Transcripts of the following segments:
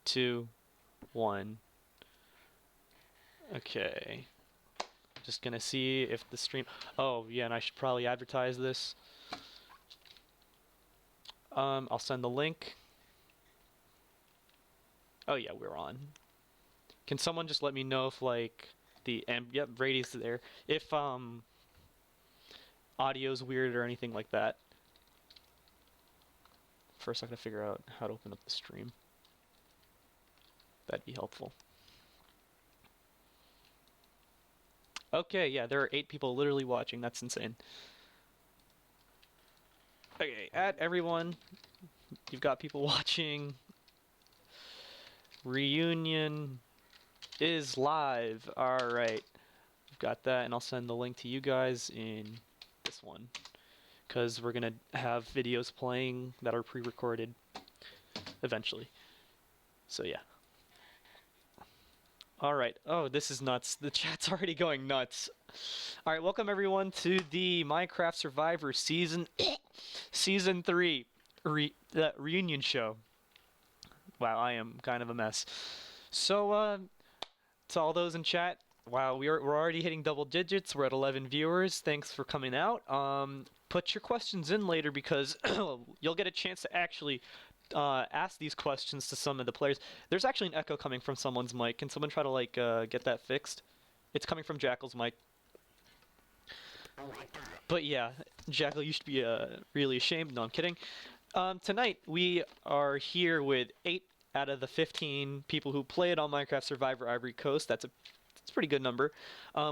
2, 1. Okay. Just gonna see if the stream... Oh, yeah, and I should probably advertise this. I'll send the link. Oh, yeah, we're on. Can someone just let me know if, like, yep, Brady's there. If, audio's weird or anything like that. First, I gotta figure out how to open up the stream. That'd be helpful. Okay, yeah, there are 8 people literally watching. That's insane. Okay, add everyone. You've got people watching. Reunion is live. Alright. We've got that, and I'll send the link to you guys in this one. Because we're going to have videos playing that are pre-recorded eventually. So, yeah. Alright. Oh, this is nuts. The chat's already going nuts. Alright, welcome everyone to the Minecraft Survivor Season 3 reunion show. Wow, I am kind of a mess. So, to all those in chat, wow, we're already hitting double digits. We're at 11 viewers. Thanks for coming out. Put your questions in later because you'll get a chance to actually ask these questions to some of the players. There's actually an echo coming from someone's mic. Can someone try to like get that fixed? It's coming from Jackal's mic. But yeah, Jackal, you should be really ashamed. No, I'm kidding. Tonight we are here with 8 out of the 15 people who played on Minecraft Survivor Ivory Coast. That's a pretty good number.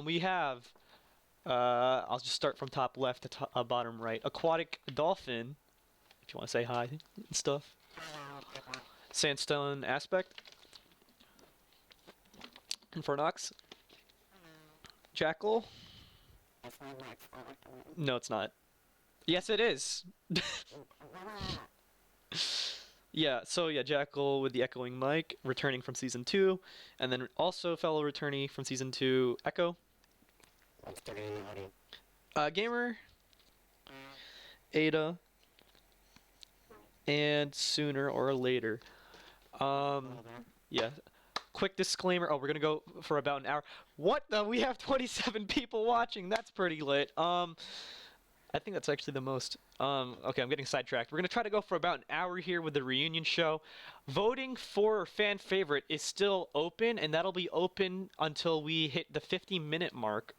We have, I'll just start from top left to bottom right. Aquatic Dolphin, if you want to say hi and stuff. Sandstone Aspect. Infernox. Jackal. No, it's not. Yes, it is. Yeah, so yeah, Jackal with the echoing mic, returning from Season 2, and then also fellow returnee from Season 2, Echo. Gamer, Ada, and Sooner or Later. Yeah. Quick disclaimer. Oh, we're gonna go for about an hour. What the? We have 27 people watching. That's pretty lit. I think that's actually the most. Okay, I'm getting sidetracked. We're going to try to go for about an hour here with the reunion show. Voting for fan favorite is still open, and that'll be open until we hit the 50-minute mark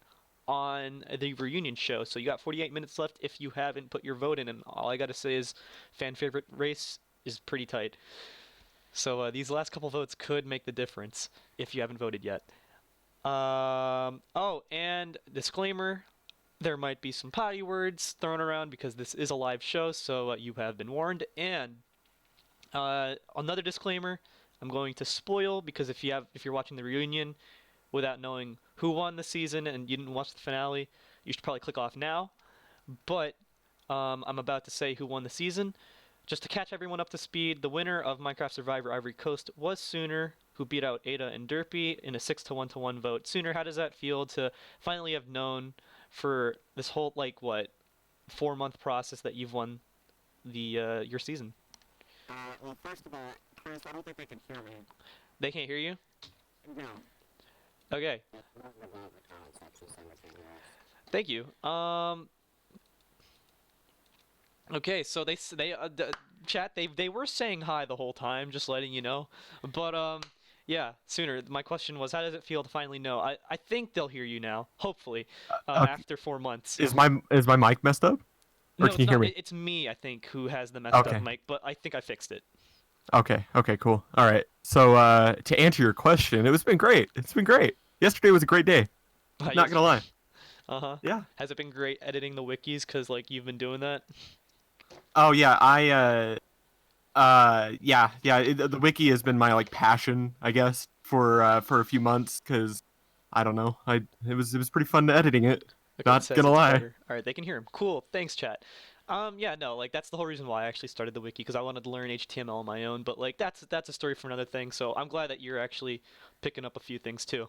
on the reunion show. So you got 48 minutes left if you haven't put your vote in, and all I got to say is fan favorite race is pretty tight. So these last couple votes could make the difference if you haven't voted yet. Oh, and disclaimer. There might be some potty words thrown around because this is a live show, so you have been warned. And another disclaimer: I'm going to spoil because if you're watching the reunion without knowing who won the season and you didn't watch the finale, you should probably click off now. But I'm about to say who won the season. Just to catch everyone up to speed, the winner of Minecraft Survivor Ivory Coast was Sooner, who beat out Ada and Derpy in a 6-to-1-to-1 vote. Sooner, how does that feel to finally have known for this whole, like, what, 4-month process that you've won the your season? Well, first of all, Chris, I don't think they can hear me. They can't hear you? No. Okay. Thank you. Okay, so chat, they were saying hi the whole time, just letting you know. But yeah, Sooner, my question was, how does it feel to finally know? I think they'll hear you now, hopefully, Okay. after 4 months. Is my mic messed up? Or No, can you hear me? It's me, I think, who has the messed up mic, but I think I fixed it. Okay, cool. All right. So to answer your question, it's been great. It's been great. Yesterday was a great day. Not gonna lie. Uh-huh. Yeah. Has it been great editing the wikis because, like, you've been doing that? Oh yeah, the wiki has been my like passion, I guess, for a few months because I don't know, it was pretty fun editing it. Okay, Not gonna lie. All right, they can hear him. Cool. Thanks, chat. Yeah, no, like that's the whole reason why I actually started the wiki because I wanted to learn HTML on my own. But like that's a story for another thing. So I'm glad that you're actually picking up a few things too.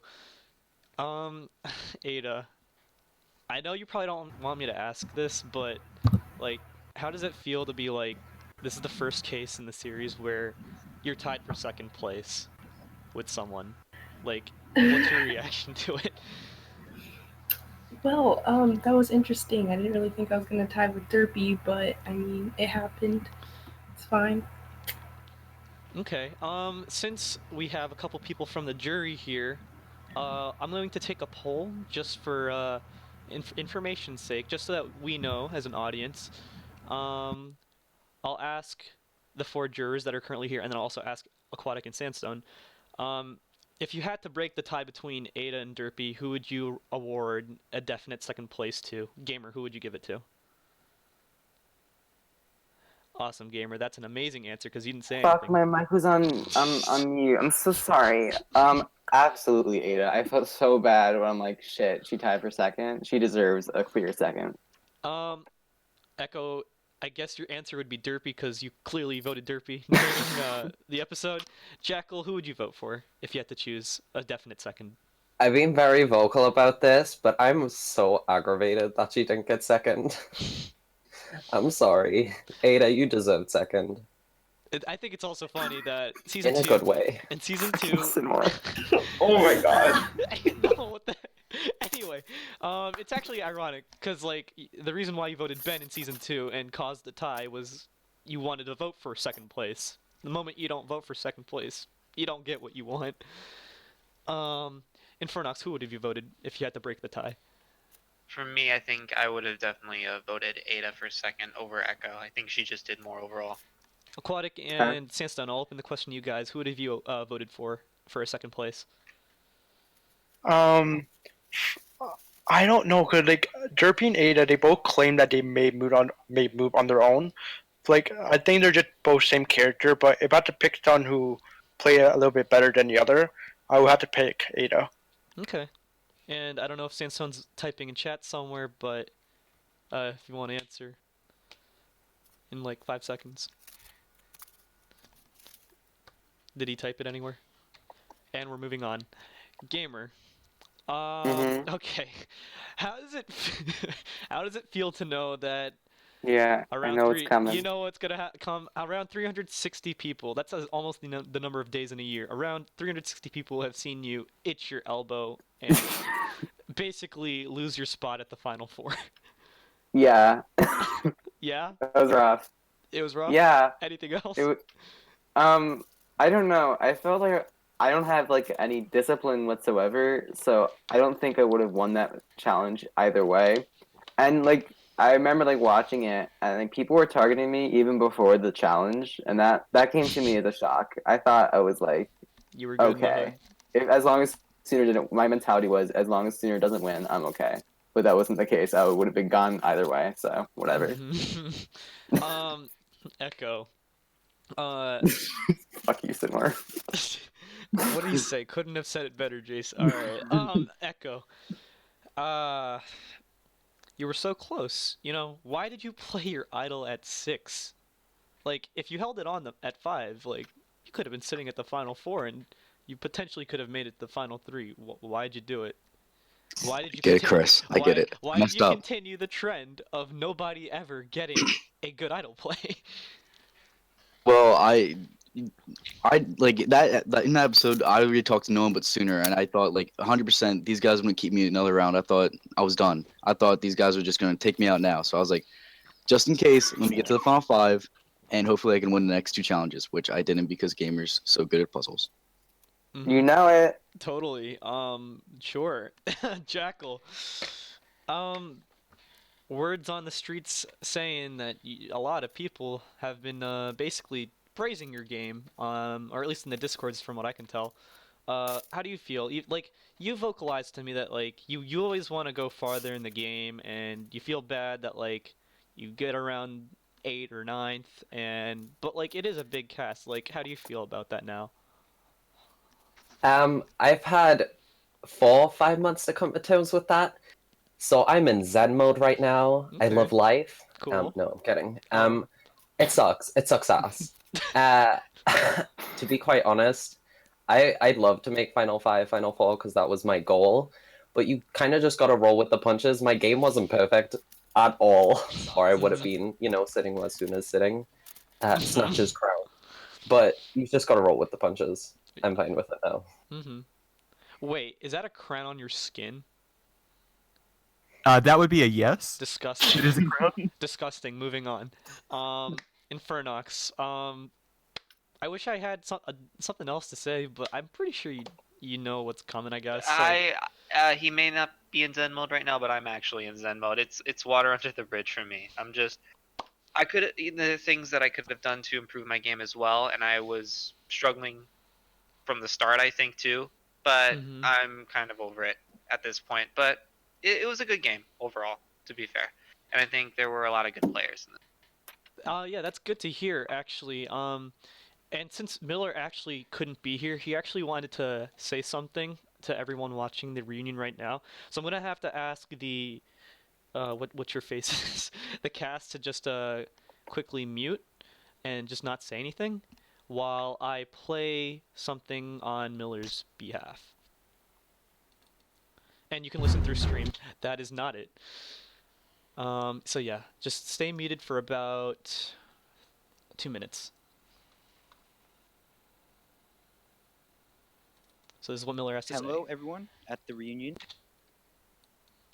Ada, I know you probably don't want me to ask this, but like, how does it feel to be like, this is the first case in the series where you're tied for second place with someone. Like, what's your reaction to it? Well, that was interesting. I didn't really think I was gonna tie with Derpy, but I mean, it happened. It's fine. Okay. Since we have a couple people from the jury here, I'm going to take a poll just for information's sake, just so that we know as an audience. Um, I'll ask the four jurors that are currently here, and then I'll also ask Aquatic and Sandstone. Um, if you had to break the tie between Ada and Derpy, who would you award a definite second place to? Gamer, who would you give it to? Awesome, Gamer. That's an amazing answer because you didn't say Fuck, anything. my mic was on mute. I'm so sorry. Absolutely, Ada. I felt so bad when I'm like, shit, she tied for second. She deserves a clear second. Echo, I guess your answer would be Derpy because you clearly voted Derpy during the episode. Jackal, who would you vote for if you had to choose a definite second? I've been very vocal about this, but I'm so aggravated that she didn't get second. I'm sorry. Ada, you deserved second. I think it's also funny that season In a 2 good way. and season 2 Oh my god. no, what the anyway, it's actually ironic because like the reason why you voted Ben in season 2 and caused the tie was you wanted to vote for second place. The moment you don't vote for second place, you don't get what you want. Infernox, who would have you voted if you had to break the tie? For me, I think I would have definitely voted Ada for second over Echo. I think she just did more overall. Aquatic and Sandstone, I'll open the question to you guys. Who would have you voted for a second place? I don't know, cause like Derpy and Ada, they both claim that they may move on their own. Like I think they're just both same character, but if I had to pick someone who played a little bit better than the other, I would have to pick Ada. Okay. And I don't know if Sandstone's typing in chat somewhere, but if you want to answer in like 5 seconds. Did he type it anywhere? And we're moving on. Gamer. Okay. How does it how does it feel to know that Yeah, around I know three, it's coming. you know what's gonna come around 360 people? That's almost the number of days in a year. Around 360 people have seen you itch your elbow and basically lose your spot at the final four. Yeah, Yeah, that was rough. it was rough. Yeah, Anything else? I don't know. I felt like I don't have like any discipline whatsoever, so I don't think I would have won that challenge either way. And like I remember like watching it, and like people were targeting me even before the challenge, and that came to me as a shock. I thought I was like, You were good. okay, as long as Sooner didn't. My mentality was as long as Sooner doesn't win, I'm okay. But that wasn't the case. I would have been gone either way. So whatever. Echo. Fuck you, Sidmore. What do you say? Couldn't have said it better, Jace. Alright. Echo. You were so close. You know, why did you play your idol at 6? Like, if you held it on at 5, like, you could have been sitting at the final 4 and you potentially could have made it the final 3. Why'd you do it? Why did you Get it, Chris. I get it. Why did Messed you up. continue the trend of nobody ever getting a good idol play? Well, I like that in that episode. I already talked to no one but Sooner, and I thought like 100% these guys wouldn't keep me another round. I thought I was done. I thought these guys were just gonna take me out now. So I was like, just in case, let me get to the final 5, and hopefully I can win the next 2 challenges, which I didn't because Gamer's so good at puzzles. You know it. Totally. Sure. Jackal. Words on the streets saying that a lot of people have been basically praising your game, or at least in the discords from what I can tell. How do you feel? You vocalized to me that like you always want to go farther in the game, and you feel bad that like you get around 8th or 9th, but like it is a big cast. Like, how do you feel about that now? I've had 4-5 months to come to terms with that. So I'm in Zen mode right now. Okay. I love life. Cool. No, I'm kidding. It sucks. It sucks ass. To be quite honest, I'd love to make Final 5, Final 4 because that was my goal. But you kind of just got to roll with the punches. My game wasn't perfect at all, or I would have been, sitting where Suna's sitting. Snatcher's crown. but you've just got to roll with the punches. I'm fine with it now. Mm-hmm. Wait, is that a crown on your skin? That would be a yes. Disgusting. It is a crown. Disgusting. Moving on. Infernox. I wish I had something else to say, but I'm pretty sure you know what's coming. I guess. So. He may not be in Zen mode right now, but I'm actually in Zen mode. It's water under the bridge for me. I could the things that I could have done to improve my game as well, and I was struggling from the start, I think too. But Mhm. I'm kind of over it at this point. But it was a good game overall, to be fair, and I think there were a lot of good players in it. Yeah, that's good to hear, actually. And since Miller actually couldn't be here, he actually wanted to say something to everyone watching the reunion right now. So I'm gonna have to ask the what's your face is the cast to just quickly mute and just not say anything while I play something on Miller's behalf. And you can listen through stream. That is not it. So yeah, just stay muted for about 2 minutes. So this is what Miller has to say. Hello, everyone at the reunion.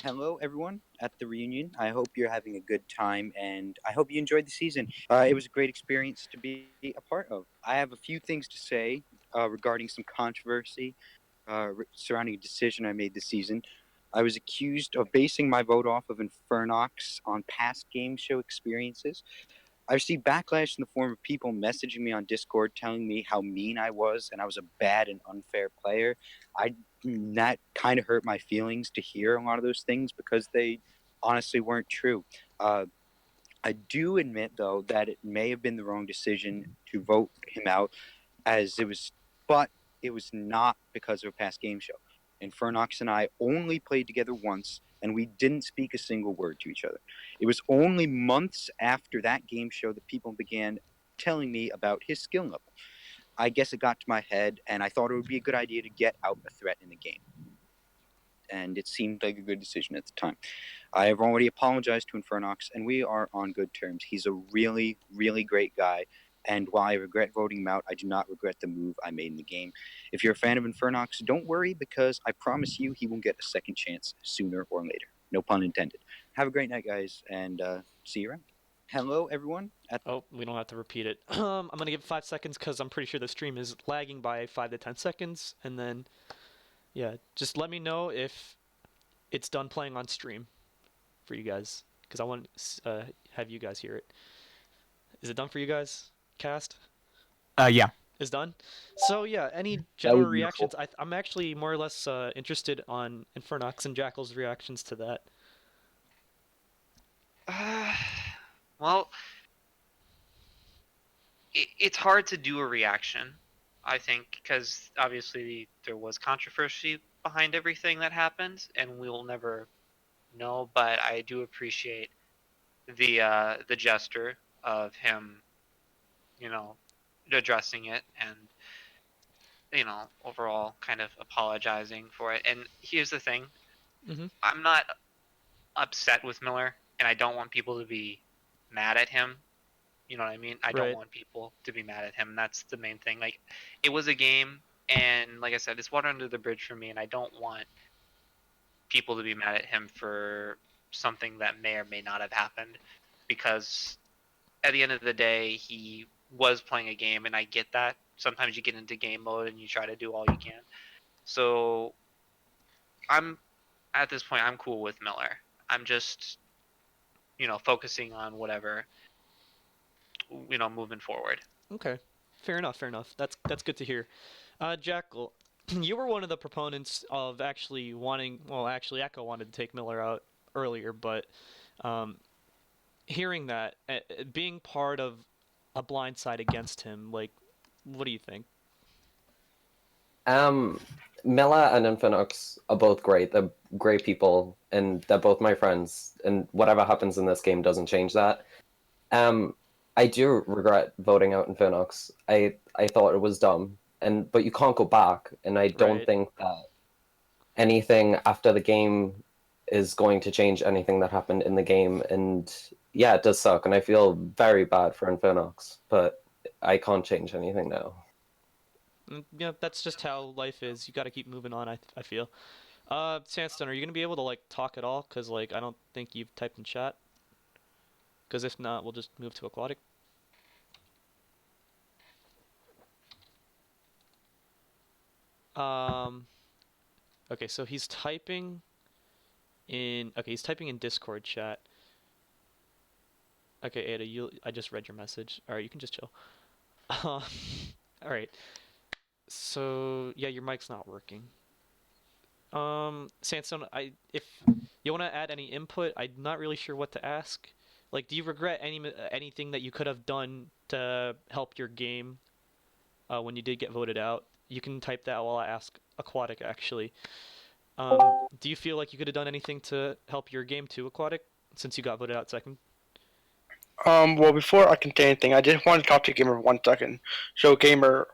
Hello, everyone at the reunion. I hope you're having a good time, and I hope you enjoyed the season. It was a great experience to be a part of. I have a few things to say regarding some controversy surrounding a decision I made this season. I was accused of basing my vote off of Infernox on past game show experiences. I received backlash in the form of people messaging me on Discord telling me how mean I was and I was a bad and unfair player. That kind of hurt my feelings to hear a lot of those things because they honestly weren't true. I do admit, though, that it may have been the wrong decision to vote him out, but it was not because of a past game show. Infernox and I only played together once, and we didn't speak a single word to each other. It was only months after that game show that people began telling me about his skill level. I guess it got to my head, and I thought it would be a good idea to get out a threat in the game. And it seemed like a good decision at the time. I have already apologized to Infernox, and we are on good terms. He's a really, really great guy, and while I regret voting him out, I do not regret the move I made in the game. If you're a fan of Infernox, don't worry, because I promise you he will get a second chance sooner or later. No pun intended. Have a great night, guys, and see you around. Hello, everyone. Oh, we don't have to repeat it. I'm gonna give 5 seconds because I'm pretty sure the stream is lagging by 5 to 10 seconds, and then, yeah, just let me know if it's done playing on stream for you guys, because I want to have you guys hear it. Is it done for you guys, cast? Yeah. Is done. So yeah, any general was reactions? I'm actually more or less interested on Infernox and Jackal's reactions to that. Well, it's hard to do a reaction, I think, because obviously there was controversy behind everything that happened, and we'll never know. But I do appreciate the gesture of him, addressing it and overall kind of apologizing for it. And here's the thing: Mhm. I'm not upset with Miller, and I don't want people to be mad at him. You know what I mean? I don't Right. want people to be mad at him. That's the main thing. Like, it was a game, and like I said, it's water under the bridge for me, and I don't want people to be mad at him for something that may or may not have happened, because at the end of the day, he was playing a game, and I get that. Sometimes you get into game mode and you try to do all you can. So at this point, I'm cool with Miller. I'm just, focusing on whatever, moving forward. Okay. Fair enough. Fair enough. That's good to hear. Jackal, you were one of the proponents of actually wanting. Well, actually, Echo wanted to take Miller out earlier, but hearing that, being part of a blind side against him, like, what do you think? Mela and Infinix are both great. They're great people, and they're both my friends. And whatever happens in this game doesn't change that. I do regret voting out Infinix. I thought it was dumb, but you can't go back. And I don't Right. think that anything after the game is going to change anything that happened in the game. And yeah, it does suck, and I feel very bad for Infinix. But I can't change anything now. Yeah, that's just how life is. You got to keep moving on. I feel. Sandstone, are you gonna be able to like talk at all? Cause like I don't think you've typed in chat. Cause if not, we'll just move to aquatic. Okay, so he's typing in. Okay, he's typing in Discord chat. Okay, Ada, I just read your message. All right, you can just chill. All right. So yeah, your mic's not working. Sandstone, if you want to add any input, I'm not really sure what to ask. Like, do you regret anything that you could have done to help your game when you did get voted out? You can type that while I ask Aquatic, actually. Do you feel like you could have done anything to help your game too, Aquatic, since you got voted out second? Well, before I can say anything, I just want to talk to Gamer for 1 second. So, Gamer,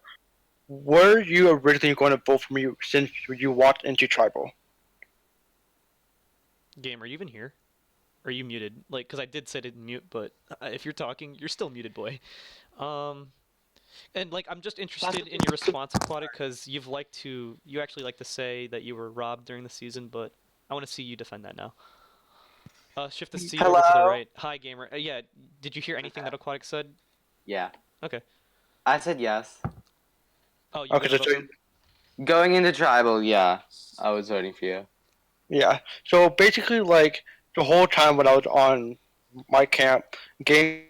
were you originally going to vote for me since you walked into Tribal? Game, are you even here? Or are you muted? Like, because I did say to mute, but if you're talking, you're still muted, boy. And like, I'm just interested in your response, Aquatic, because you actually like to say that you were robbed during the season, but I want to see you defend that now. Shift the seat over to the right. Hi, Gamer. Yeah, did you hear anything that Aquatic said? Yeah. Okay. I said yes. Oh, you Okay, voted so also? Going into tribal, yeah, I was voting for you. yeah. So basically, like the whole time when I was on my camp, game,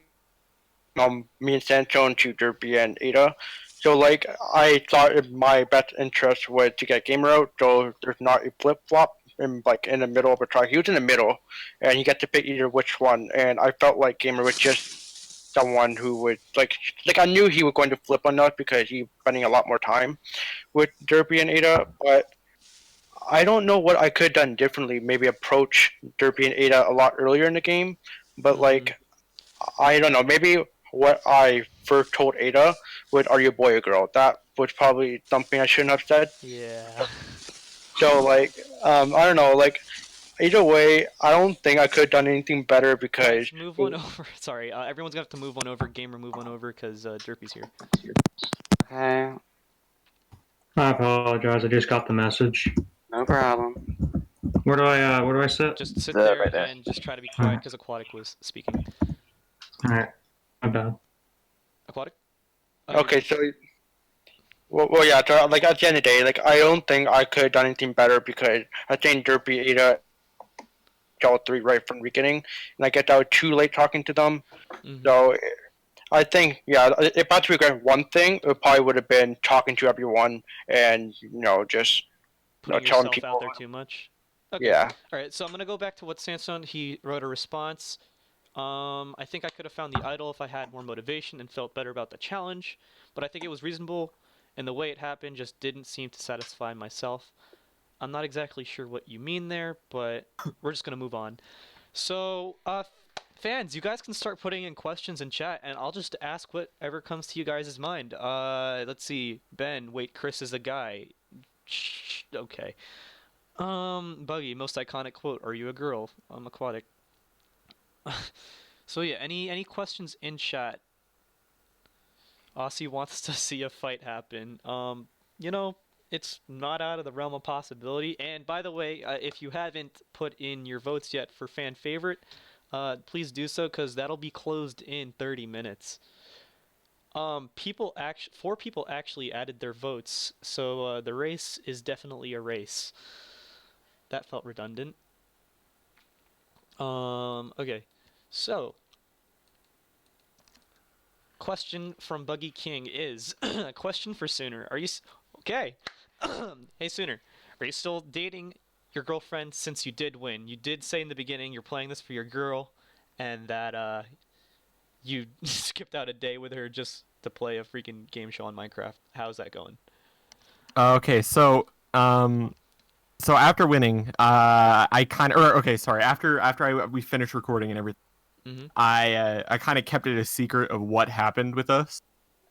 me and Sancho to Derpy and Ada. So like I thought in my best interest was to get Gamer out, so there's not a flip flop in the middle of a track. He was in the middle, and he got to pick either which one. And I felt like Gamer was just someone who would like I knew he was going to flip on us because he's spending a lot more time with Derpy and Ada, but I don't know what I could have done differently. Maybe approach Derpy and Ada a lot earlier in the game, but like I don't know. Maybe what I first told Ada was, "Are you a boy or girl?" That was probably something I shouldn't have said. Yeah. So like, I don't know. Like, either way, I don't think I could have done anything better because. Guys, move one over. Sorry, everyone's gonna have to move one over. Gamer, move one over, because Derpy's here. Okay, I apologize. I just got the message. no problem. Where do I sit? Just sit Right there there. and just try to be quiet because Aquatic was speaking. All right. My bad. Aquatic? Okay, so. Well, yeah. So, like at the end of the day, like I don't think I could have done anything better because I think Derpy, Ada, all three right from the beginning, and I guess I was too late talking to them. So I think, yeah, if I had to regret one thing, it probably would have been talking to everyone and just putting telling yourself people out there too much. Okay. Yeah. All right, so I'm gonna go back to what Sandstone. He wrote a response. I think I could have found the idol if I had more motivation and felt better about the challenge, but I think it was reasonable, and the way it happened just didn't seem to satisfy myself. I'm not exactly sure what you mean there, but we're just gonna move on. So, fans, you guys can start putting in questions in chat, and I'll just ask whatever comes to you guys' mind. Let's see. Ben, wait, Chris is a guy. Shh, okay. Buggy, most iconic quote. Are you a girl? I'm aquatic. So yeah, any questions in chat? Aussie wants to see a fight happen. It's not out of the realm of possibility. And by the way, if you haven't put in your votes yet for fan favorite, please do so because that'll be closed in 30 minutes. 4 people actually added their votes, so the race is definitely a race. That felt redundant. Okay, so question from Buggy King is a question for Sooner. Are you okay? Hey Sooner, are you still dating your girlfriend since you did win? You did say in the beginning you're playing this for your girl, and that you skipped out a day with her just to play a freaking game show on Minecraft. How's that going? Okay, so after winning, I kind of after we finished recording and everything, I kind of kept it a secret of what happened with us.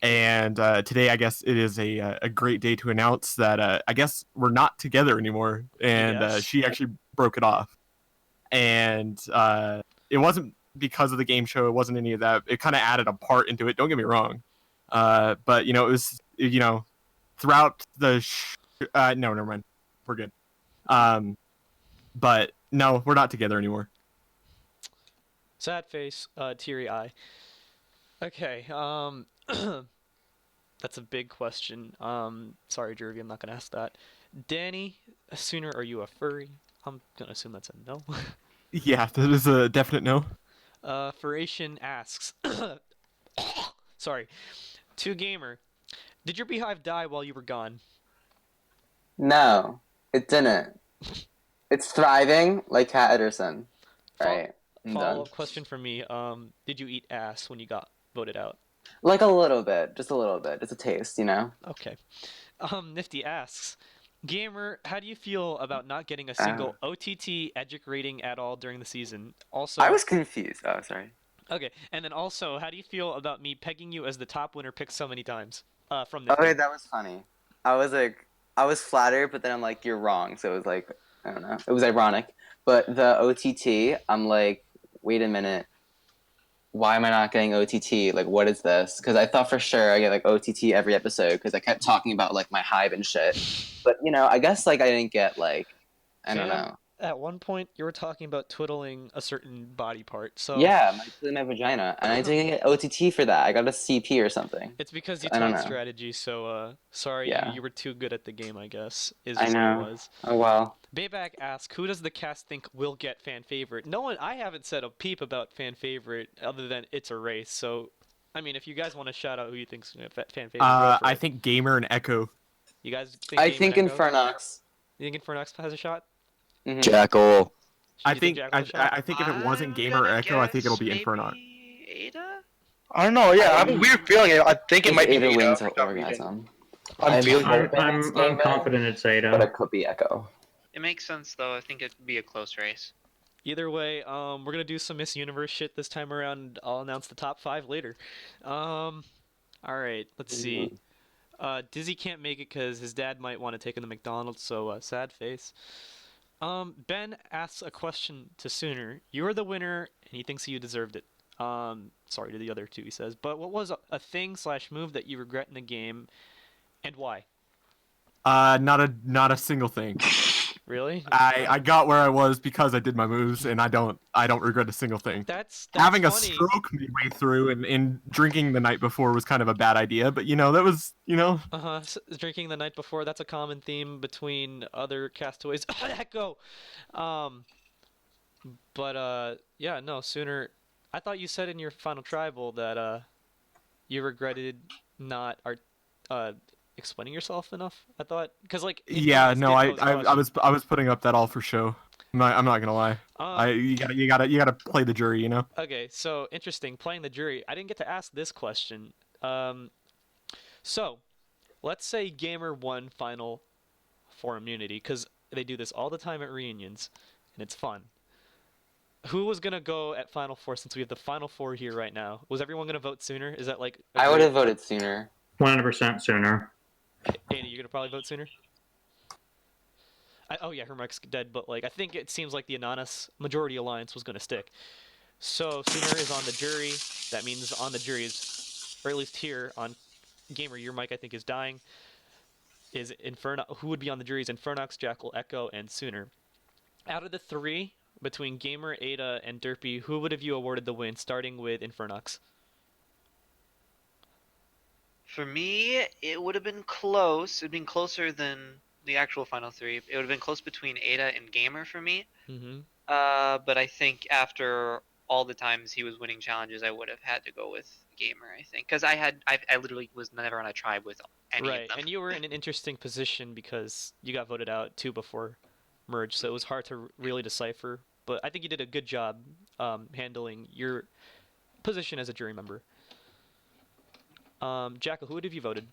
And today, I guess it is a great day to announce that I guess we're not together anymore, and she actually broke it off. And it wasn't because of the game show. It wasn't any of that. It kind of added a part into it. Don't get me wrong. But it was throughout the no, never mind, we're good. But no, we're not together anymore. Sad face, teary eye. Okay, that's a big question. Sorry, Jervy, I'm not gonna ask that. Danny, Sooner, are you a furry? I'm gonna assume that's a no. Yeah, that is a definite no. Furration asks, sorry, to Gamer, did your beehive die while you were gone? No, it didn't. It's thriving like Cat Ederson. Right. I'm done. Follow-up question from me. Did you eat ass when you got voted out? Like a little bit, just a little bit, just a taste, Okay. Nifty asks, Gamer, how do you feel about not getting a single OTT EDGIC rating at all during the season? Also, I was confused. Oh, sorry. Okay, and then also, how do you feel about me pegging you as the top winner picked so many times? From Nifty. Okay, that was funny. I was flattered, but then I'm like, you're wrong. So it was like, I don't know. It was ironic. But the OTT, I'm like, wait a minute. Why am I not getting OTT? Like, what is this? Because I thought for sure I get like OTT every episode because I kept talking about like my hive and shit. But I guess like I didn't get like, I don't know. At one point, you were talking about twiddling a certain body part, so... Yeah, my vagina. And I didn't get OTT for that. I got a CP or something. It's because you I don't taught know. strategy, so, sorry, Yeah. you were too good at the game, I guess, is I just what know. it was. Oh, well. Bayback asks, who does the cast think will get fan favorite? No one, I haven't said a peep about fan favorite other than it's a race, so... I mean, if you guys want to shout out who you think's fan favorite, go for I it. think Gamer and Echo. You guys think I Game think and Echo? Infernox. You think Infernox has a shot? Mm-hmm. Jackal. I You think think Jack has a shot? I think if it wasn't Gamer or Echo, I think it'll be Infernox. Ada? I don't know. Yeah, I have a weird feeling. I think it might be Ada Ada. wins for some reason. orgasm. I'm feeling I'm confident it's but Ada. it could be Echo. It makes sense though. I think it'd be a close race. Either way, we're gonna do some Miss Universe shit this time around. I'll announce the top 5 later. All right, let's see. Dizzy can't make it because his dad might want to take him to McDonald's, so sad face. Ben asks a question to Sooner. You're the winner, and he thinks you deserved it. Sorry to the other two, he says. But what was a thing/move that you regret in the game, and why? Not a single thing. Really? I got where I was because I did my moves, and I don't regret a single thing. That's Having funny. a stroke midway through and drinking the night before was kind of a bad idea, but that was Drinking the night before, that's a common theme between other castaways. Echo! Yeah, no, Sooner... I thought you said in your final tribal that, you regretted not explaining yourself enough. I thought... Because, like... yeah, no, I I was putting up that all for show. I'm not gonna lie. You gotta play the jury, Okay, so interesting. Playing the jury. I didn't get to ask this question. So, let's say Gamer won Final Four immunity, because they do this all the time at reunions, and it's fun. Who was gonna go at Final Four since we have the Final Four here right now? Was everyone gonna vote Sooner? Is that like? I would have voted Sooner. 100% Sooner. Ada, you're gonna probably vote Sooner. Oh yeah, her mic's dead, but like I think it seems like the Anonymous Majority Alliance was gonna stick. So Sooner is on the jury. That means on the jury is, or at least here on Gamer, your mic I think is dying. Is Inferno? Who would be on the jury is Infernox, Jackal, Echo, and Sooner. Out of the three, between Gamer, Ada, and Derpy, who would have you awarded the win, starting with Infernox? For me, it would have been close. It'd been closer than the actual final 3. It would have been close between Ada and Gamer for me. Mm-hmm. But I think after all the times he was winning challenges, I would have had to go with Gamer. I think because I literally was never on a tribe with any of them. And you were in an interesting position because you got voted out 2 before merge, so it was hard to really decipher. But I think you did a good job handling your position as a jury member. Jackal, who would have you voted?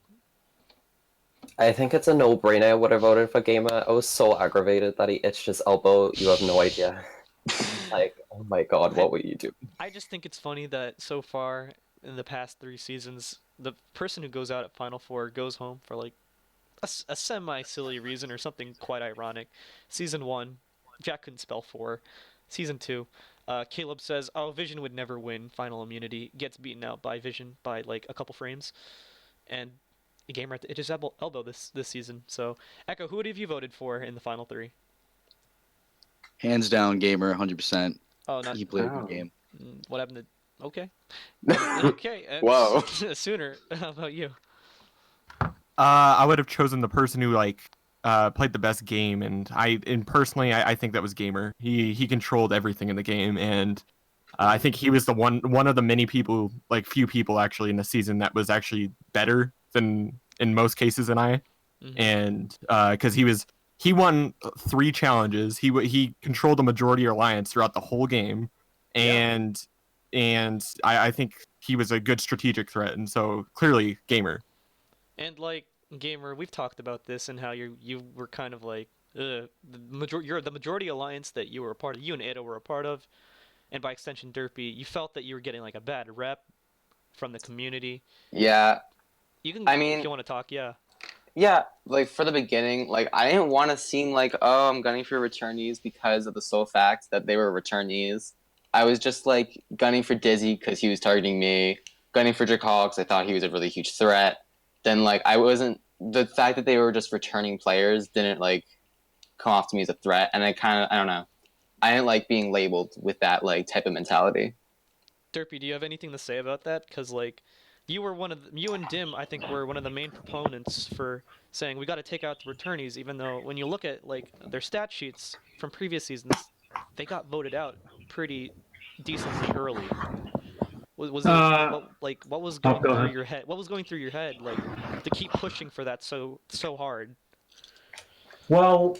I think it's a no-brainer. I would have voted for Gamer. I was so aggravated that he itched his elbow. You have no idea. Like, oh my god, what were you doing? I just think it's funny that so far in the past 3 seasons, the person who goes out at Final Four goes home for like a semi-silly reason or something quite ironic. Season 1, Jack couldn't spell 4. Season 2, Caleb says, "Oh, Vision would never win Final Immunity." Gets beaten out by Vision by like a couple frames. and a gamer at the itch's elbow this season. So, Echo, who have you voted for in the final three? Hands down, gamer, 100%. Oh, not He played a Oh. good game. what happened to? Okay, okay. And Whoa. Sooner. How about you? I would have chosen the person who played the best game, and personally I think that was gamer. He controlled everything in the game, and I think he was the one of the many people, like few people actually in the season that was actually better than in most cases than I. And because he won 3 challenges, he controlled the majority alliance throughout the whole game, and I think he was a good strategic threat, and so clearly gamer. And like gamer, we've talked about this and how you were kind of like you're the majority alliance that you were a part of. You and Ada were a part of, and by extension, Derpy. You felt that you were getting like a bad rep from the community. Yeah. You can, I mean, if you want to talk, yeah. Yeah, like for the beginning, like I didn't want to seem like, oh, I'm gunning for returnees because of the sole fact that they were returnees. I was just like gunning for Dizzy because he was targeting me, gunning for Drakal because I thought he was a really huge threat. Then like I wasn't, the fact that they were just returning players didn't like come off to me as a threat, and I don't know, I didn't like being labeled with that like type of mentality. Derpy, do you have anything to say about that? Because like you and Dim, I think, were one of the main proponents for saying we got to take out the returnees, even though when you look at like their stat sheets from previous seasons, they got voted out pretty decently early. Was it what was going go through ahead. your head? What was going through your head like to keep pushing for that so hard? Well,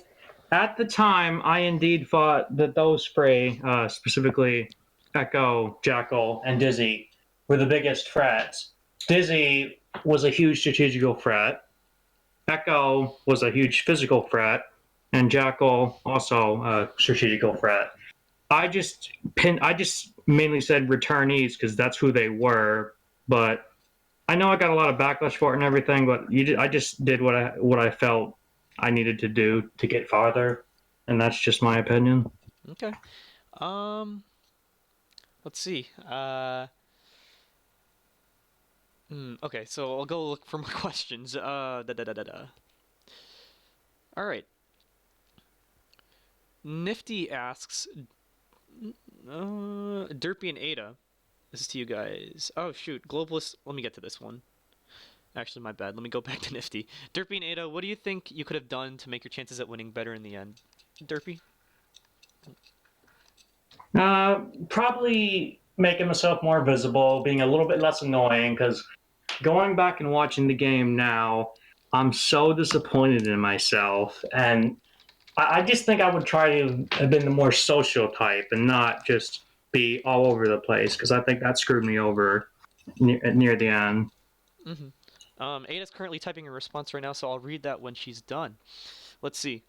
at the time, I indeed thought that those three, specifically Echo, Jackal, and Dizzy, were the biggest threats. Dizzy was a huge strategical threat. Echo was a huge physical threat, and Jackal also a strategical threat. I just mainly said returnees because that's who they were, but I know I got a lot of backlash for it and everything. But I just did what I felt I needed to do to get farther, and that's just my opinion. Okay. Let's see. Okay, so I'll go look for more questions. All right. Nifty asks, Derpy and Ada. This is to you guys. Oh shoot, Globalist. Let me get to this one. Actually, my bad. Let me go back to Nifty. Derpy and Ada, what do you think you could have done to make your chances at winning better in the end? Derpy? Probably making myself more visible, being a little bit less annoying, because going back and watching the game now, I'm so disappointed in myself, and I just think I would try to have been the more social type and not just be all over the place, because I think that screwed me over near the end. Ada's currently typing a response right now, so I'll read that when she's done. Let's see.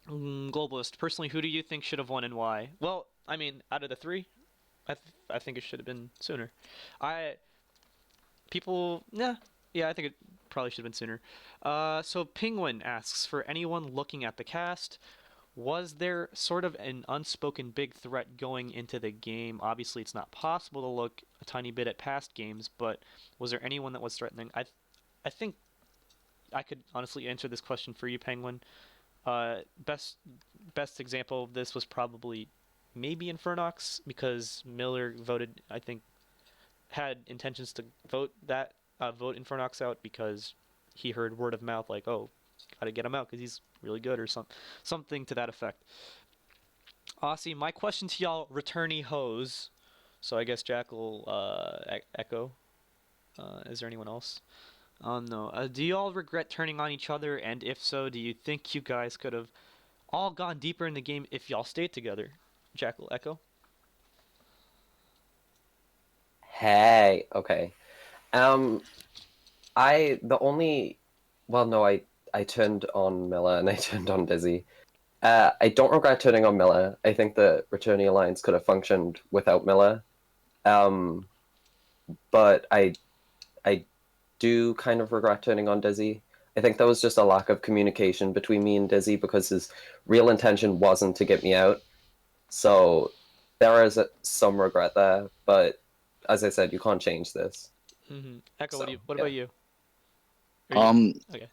Globalist, personally, who do you think should have won and why? Well, I mean, out of the 3, I think it should have been sooner. Yeah, I think it probably should have been sooner. So Penguin asks, for anyone looking at the cast, was there sort of an unspoken big threat going into the game? Obviously, it's not possible to look a tiny bit at past games, but was there anyone that was threatening? I think I could honestly answer this question for you, Penguin. Best example of this was probably maybe Infernox, because Miller voted, I think, had intentions to vote Infernox out because he heard word of mouth like, oh, gotta get him out because he's really good, or something to that effect. Aussie, my question to y'all returnee hoes. So I guess Jackal, Echo. Is there anyone else? No. Do you all regret turning on each other? And if so, do you think you guys could have all gone deeper in the game if y'all stayed together? Jackal, Echo? Hey, okay. I turned on Miller and I turned on Dizzy. I don't regret turning on Miller. I think the Returnee Alliance could have functioned without Miller. But I do kind of regret turning on Dizzy. I think there was just a lack of communication between me and Dizzy because his real intention wasn't to get me out. So there is some regret there, but as I said, you can't change this. Echo, So, what about you? Okay.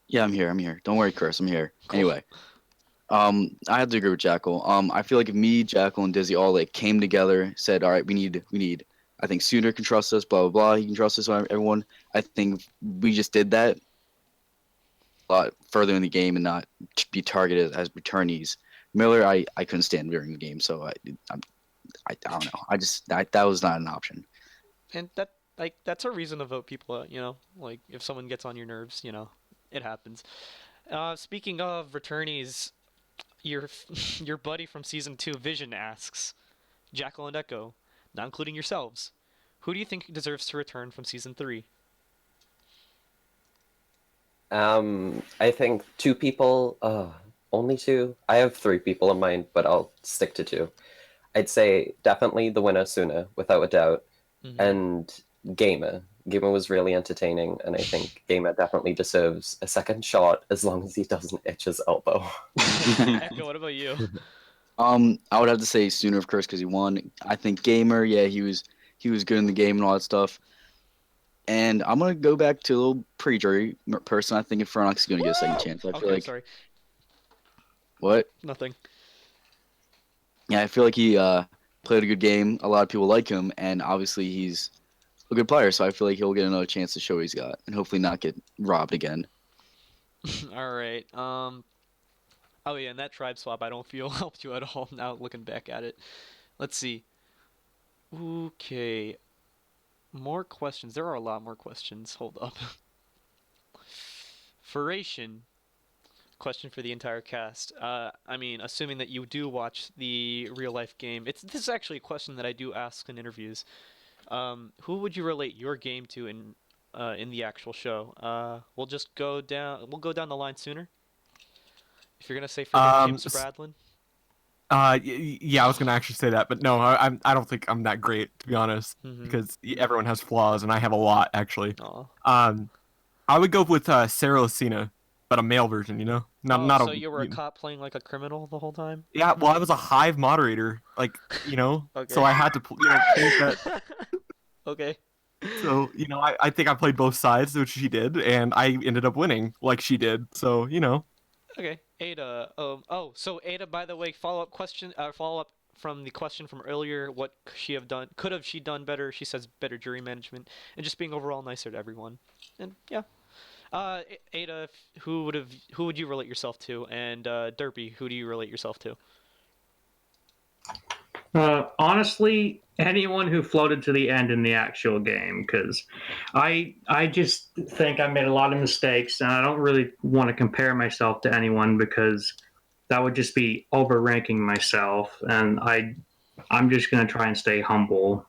Yeah, I'm here. Don't worry, Chris. I'm here. Cool. Anyway, I have to agree with Jackal. I feel like if me, Jackal, and Dizzy all like came together, said, "All right, we need." I think Sooner can trust us. Blah blah blah. He can trust us. Everyone. I think we just did that a lot further in the game and not be targeted as returnees. Miller, I couldn't stand during the game, so I don't know. That was not an option. And that's a reason to vote people out, you know? Like, if someone gets on your nerves, you know, it happens. Speaking of returnees, your your buddy from Season 2, Vision, asks, Jackal and Echo, not including yourselves, who do you think deserves to return from Season 3? I think 2 people. Only 2. I have 3 people in mind, but I'll stick to 2. I'd say definitely the winner Suna, without a doubt, and Gamer. Gamer was really entertaining, and I think Gamer definitely deserves a second shot as long as he doesn't itch his elbow. Echo, what about you? I would have to say Sooner, of course, because he won. I think Gamer, yeah, he was good in the game and all that stuff. And I'm gonna go back to a little pre-jury person. I think Infernox is gonna get a second chance. I feel like. Sorry. What? Nothing. Yeah, I feel like he played a good game. A lot of people like him, and obviously he's a good player. So I feel like he'll get another chance to show what he's got, and hopefully not get robbed again. All right. Oh yeah, and that tribe swap I don't feel helped you at all now looking back at it. Let's see. Okay. More questions. There are a lot more questions. Hold up. Furation. Question for the entire cast. I mean, assuming that you do watch the real life game, this is actually a question that I do ask in interviews. Who would you relate your game to in the actual show? We'll just go down. We'll go down the line Sooner. If you're gonna say for James Bradlin. Yeah, I was gonna actually say that, but no, I don't think I'm that great, to be honest, because everyone has flaws, and I have a lot actually. Aw. I would go with Sarah Lucina, but a male version, you know, not so a. you were a cop playing like a criminal the whole time? Yeah, well, I was a Hive moderator, like, you know, Okay. so I had to, change that. Okay. So, I think I played both sides, which she did, and I ended up winning like she did. So, Okay, Ada. So Ada, by the way, follow up from the question from earlier. What she have done? Could she done better? She says better jury management and just being overall nicer to everyone. And yeah. Ada, who would you relate yourself to? And Derpy, who do you relate yourself to? Honestly, anyone who floated to the end in the actual game, because I just think I made a lot of mistakes, and I don't really want to compare myself to anyone because that would just be overranking myself, and I'm just gonna try and stay humble.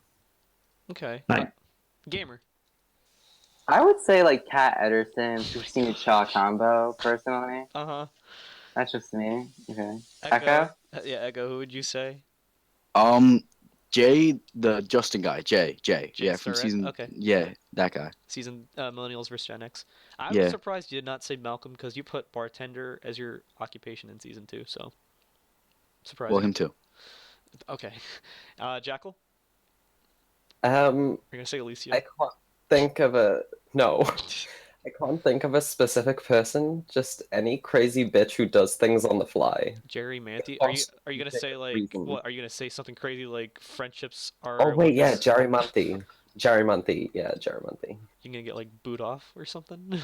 Okay. Gamer. I would say like Kat Ederson, Christina Shaw combo, personally. That's just me. Okay. Echo? Yeah, Echo. Who would you say? Jay, the Justin guy, Jay, yeah, from Surratt? season. Okay. Yeah, that guy. Season Millennials vs Gen X. I Yeah. was surprised you did not say Malcolm because you put bartender as your occupation in season 2. So surprising. Well, him too. Okay. Jackal. You're gonna say Alicia? I can't think of a no. I can't think of a specific person. Just any crazy bitch who does things on the fly. Jerry Manty. Are you gonna say like what? Are you gonna say something crazy like friendships are? Oh wait, yeah, Jerry Monty. Jerry Monty. Yeah, Jerry Monty. You gonna get like booed off or something?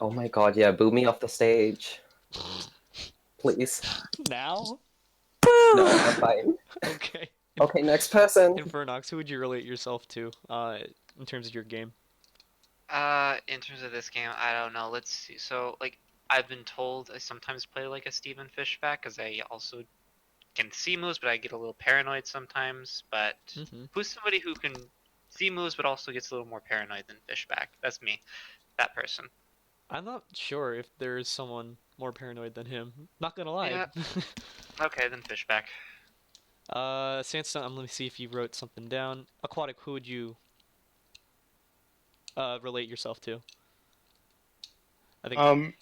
Oh my god, yeah, boo me off the stage. Please. Now? No, I'm fine. Okay. Okay, next person. Infernox, who would you relate yourself to in terms of your game? In terms of this game, I don't know. Let's see. So, like, I've been told I sometimes play like a Steven Fishback because I also can see moves, but I get a little paranoid sometimes. But who's somebody who can see moves but also gets a little more paranoid than Fishback? That's me. That person. I'm not sure if there's someone more paranoid than him. Not gonna lie. Yeah. Okay, then Fishback. Sandstone, let me see if you wrote something down. Aquatic, who would you relate yourself to? I think.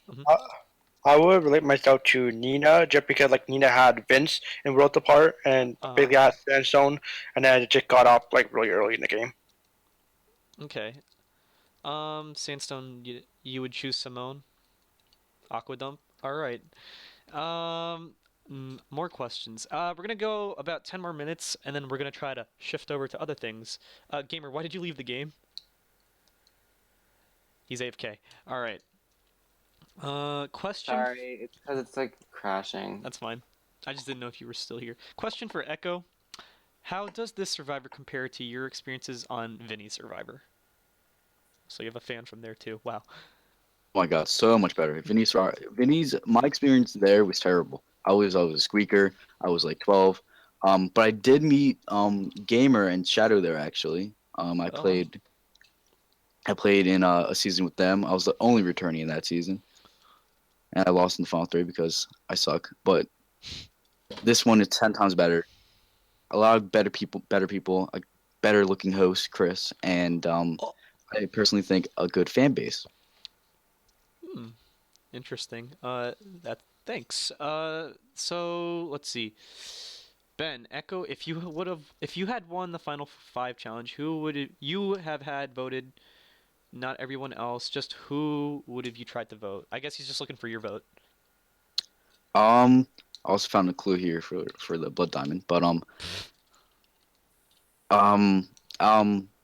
I would relate myself to Nina just because like Nina had Vince and wrote the part, and Bailey had Sandstone, and then it just got up like really early in the game. Okay. Sandstone, you would choose Simone. Aquadump. All right. More questions. We're gonna go about 10 more minutes, and then we're gonna try to shift over to other things. Gamer, why did you leave the game? He's AFK. All right. Question. Sorry, it's because it's like crashing. That's fine. I just didn't know if you were still here. Question for Echo. How does this Survivor compare to your experiences on Vinny's Survivor? So you have a fan from there too. Wow. Oh my god, so much better. Vinny's my experience there was terrible. I was a squeaker. I was like 12. But I did meet Gamer and Shadow there actually. I played in a season with them. I was the only returnee in that season. And I lost in the final 3 because I suck. But this one is 10 times better. A lot of better people, a better looking host, Chris, and I personally think a good fan base. Interesting. Thanks. So let's see. Ben, Echo, if you had won the final 5 challenge, who would you have had voted? Not everyone else. Just who would have you tried to vote? I guess he's just looking for your vote. I also found a clue here for the blood diamond, but what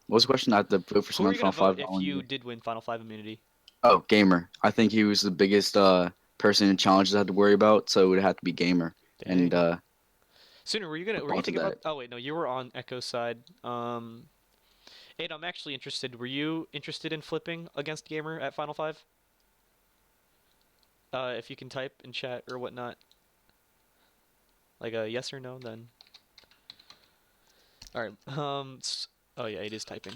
was the question? I had to vote for Who were someone you in gonna final vote 5. if you did win final 5 immunity? Oh, Gamer. I think he was the biggest person in challenges I had to worry about, so it would have to be Gamer. Dang. And Sooner, were you thinking about? Oh wait, no, you were on Echo's side. Ade, I'm actually interested. Were you interested in flipping against Gamer at Final 5? If you can type in chat or whatnot, like a yes or no, then. All right. Oh yeah, Ade is typing.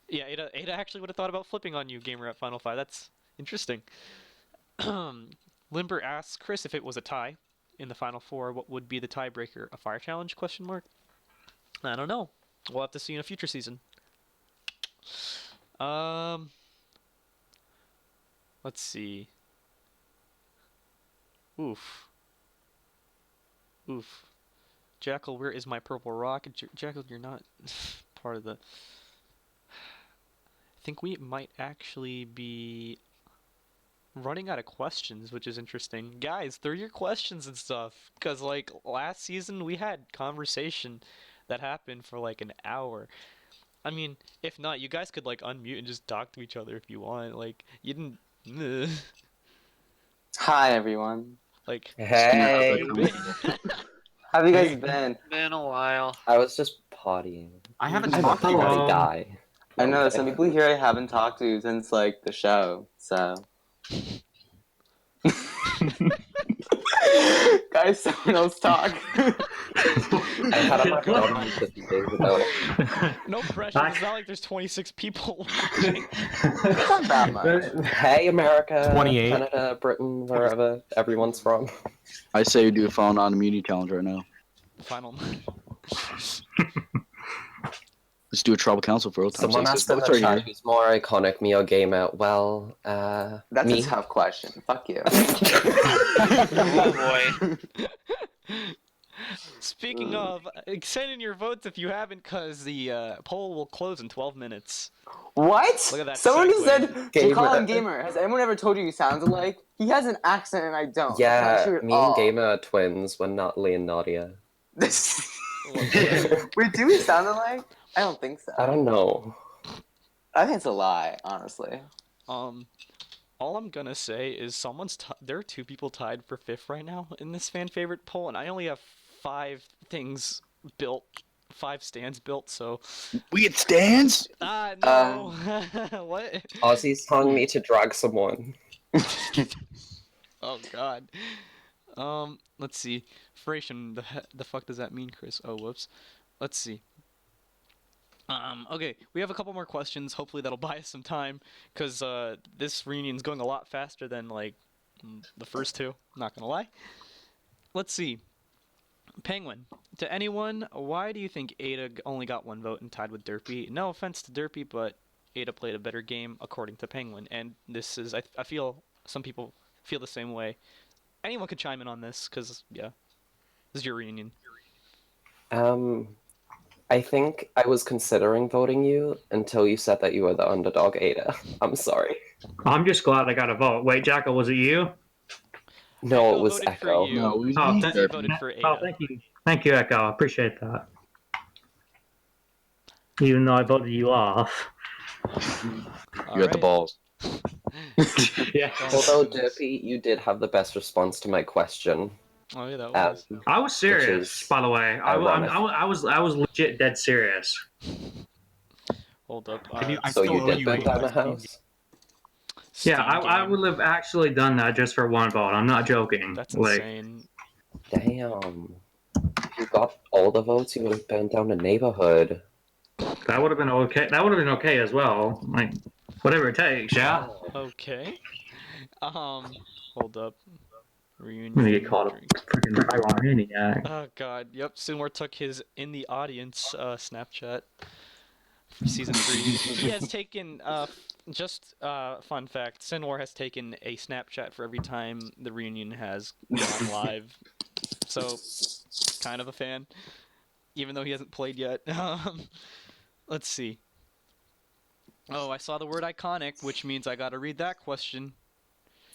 Yeah, Ada actually would have thought about flipping on you, Gamer, at Final 5. That's interesting. Limber asks Chris if it was a tie in the Final 4, what would be the tiebreaker? A fire challenge? Question mark. I don't know. We'll have to see in a future season. Let's see. Oof. Jackal, where is my purple rock? Jackal, you're not part of the... I think we might actually be running out of questions, which is interesting. Guys, throw your questions and stuff, because like last season we had conversation that happened for like an hour. I mean, if not, you guys could like unmute and just talk to each other if you want. Like, you didn't... Hi everyone. Like, Hey. How have you guys been? Been a while. I was just pottying. I haven't I talked to you. Potty Hello. die. I know Okay. some people here I haven't talked to since like the show, so. Guys, someone else talk. I had a McDonald's 50 days ago. No pressure. It's not like there's 26 people watching. Not that much. Hey, America, 28. Canada, Britain, wherever everyone's from. I say you do a phone on immunity challenge right now. Final. Let's do a tribal council for old time's Someone sake. asked in Votes the right chat here. who's more iconic, me or Gamer. Well, That's me. a tough question. Fuck you. Oh boy. Speaking of, send in your votes if you haven't, because the poll will close in 12 minutes. What? Look at that Someone just segue. said, Gamer. we call him Gamer. Has anyone ever told you he sounds alike? He has an accent and I don't. That's not Yeah, true at me all. and Gamer are twins. We're Natalie and Nadia. Wait, do we sound alike? I don't think so. I don't know. I think it's a lie, honestly. All I'm gonna say is there are 2 people tied for 5th right now in this fan favorite poll, and I only have 5 things built, 5 stands built, so... We get stands? No! What? Aussie's telling me to drag someone. Oh god. Let's see. Fration, the fuck does that mean, Chris? Oh, whoops. Let's see. Okay, we have a couple more questions. Hopefully that'll buy us some time, because this reunion's going a lot faster than, like, the first 2. Not gonna lie. Let's see. Penguin. To anyone, why do you think Ada only got 1 vote and tied with Derpy? No offense to Derpy, but Ada played a better game, according to Penguin, and this is... I feel some people feel the same way. Anyone could chime in on this, because, yeah, this is your reunion. I think I was considering voting you until you said that you were the underdog, Ada. I'm sorry. I'm just glad I got a vote. Wait, Jackal, was it you? No, Echo it was voted for Echo. you. No, it was Oh, me, Dizzy Derpy. voted for Ada. Oh, thank you, Echo. I appreciate that. Even though I voted you off. You had the balls. Yeah. Although, Derpy, you did have the best response to my question. Oh yeah, that was. I was serious, is by the way. ironic. I was legit dead serious. Hold up. I So still you owe did you burn a down a Steam house? Yeah, Steam I game. would have actually done that just for one vote. I'm not joking. That's Like, insane. Damn. If you got all the votes, you would have burned down a neighborhood. that would have been okay. That would have been okay as well. Like, whatever it takes. Yeah. Okay. Hold up. Reunion. I'm gonna get caught up. drink. Freaking pyromaniac. Oh god. Yep. Sinwar took his in the audience Snapchat for season 3. He has taken fun fact. Sinwar has taken a Snapchat for every time the reunion has gone live. So, kind of a fan, even though he hasn't played yet. Let's see. Oh, I saw the word iconic, which means I gotta read that question.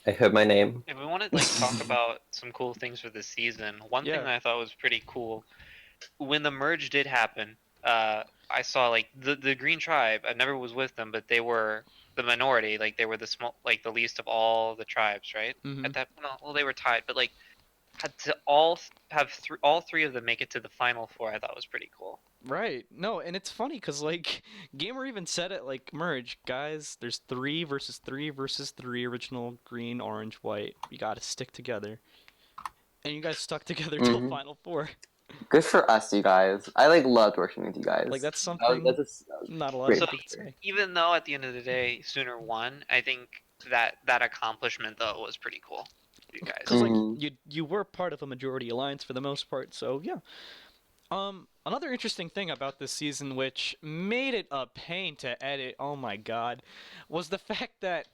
I heard my name. If we want to like talk about some cool things for this season, one thing Yeah. that I thought was pretty cool when the merge did happen. I saw like the Green Tribe. I never was with them, but they were the minority. Like they were the small, like the least of all the tribes, right? Mhm. At that, well, they were tied, but like had to all have all three of them make it to the final four. I thought was pretty cool. Right. No, and it's funny because like Gamer even said it like merge, guys. There's 3 versus 3 versus 3 original green, orange, white. You gotta stick together, and you guys stuck together till Mhm. final 4. Good for us, you guys. I loved working with you guys. Like that's something That's not a lot great. of So people could say. even though at the end of the day Sooner won, I think that accomplishment though was pretty cool. You guys. Because like Mhm. you were part of a majority alliance for the most part, so yeah. Another interesting thing about this season, which made it a pain to edit, oh my god, was the fact that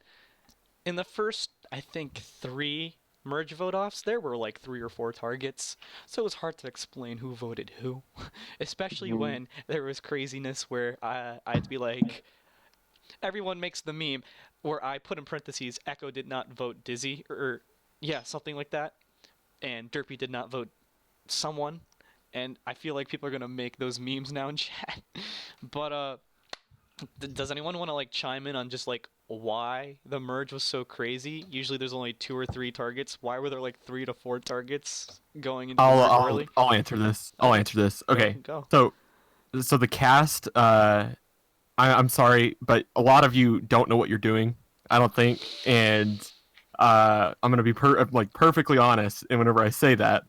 in the first, I think, 3 merge vote-offs, there were like 3 or 4 targets, so it was hard to explain who voted who, especially Mhm. when there was craziness where I had to be like, everyone makes the meme where I put in parentheses, Echo did not vote Dizzy, or yeah, something like that, and Derpy did not vote someone, and I feel like people are gonna make those memes now in chat. But does anyone want to like chime in on just like why the merge was so crazy? Usually there's only 2 or 3 targets. Why were there like 3 to 4 targets going into the merge early? I'll answer this. I'll answer this. Okay. Go. So the cast. I'm sorry, but a lot of you don't know what you're doing. I don't think, and I'm gonna be perfectly honest. And whenever I say that,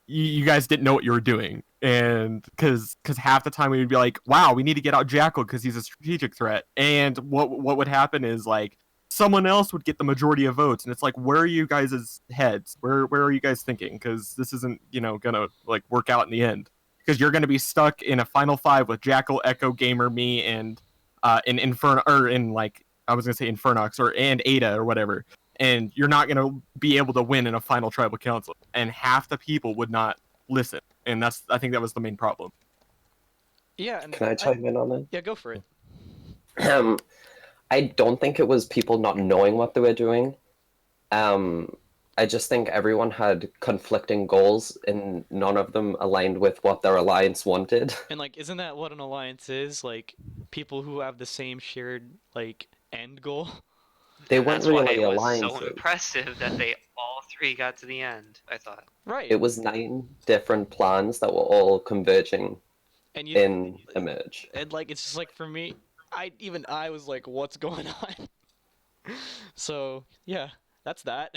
you guys didn't know what you were doing, and because half the time we would be like, wow, we need to get out Jackal because he's a strategic threat, and what would happen is like someone else would get the majority of votes, and it's like, where are you guys' heads? Where are you guys thinking? Because this isn't gonna like work out in the end, because you're gonna be stuck in a final 5 with Jackal, Echo, Gamer, me, and in Inferno, or in like I was gonna say Infernox and Ada or whatever, and you're not gonna be able to win in a final tribal council, and half the people would not listen, and I think that was the main problem. Yeah, and Can I chime in on it? yeah, go for it. I don't think it was people not knowing what they were doing. I just think everyone had conflicting goals, and none of them aligned with what their alliance wanted. And like, isn't that what an alliance is? Like, people who have the same shared like end goal. They And weren't that's why really it was alliances. so impressive that they all 3 got to the end. I thought. Right. It was 9 different plans that were all converging And you in a merge. and like it's just like for me, I was like, what's going on? So yeah, that's that.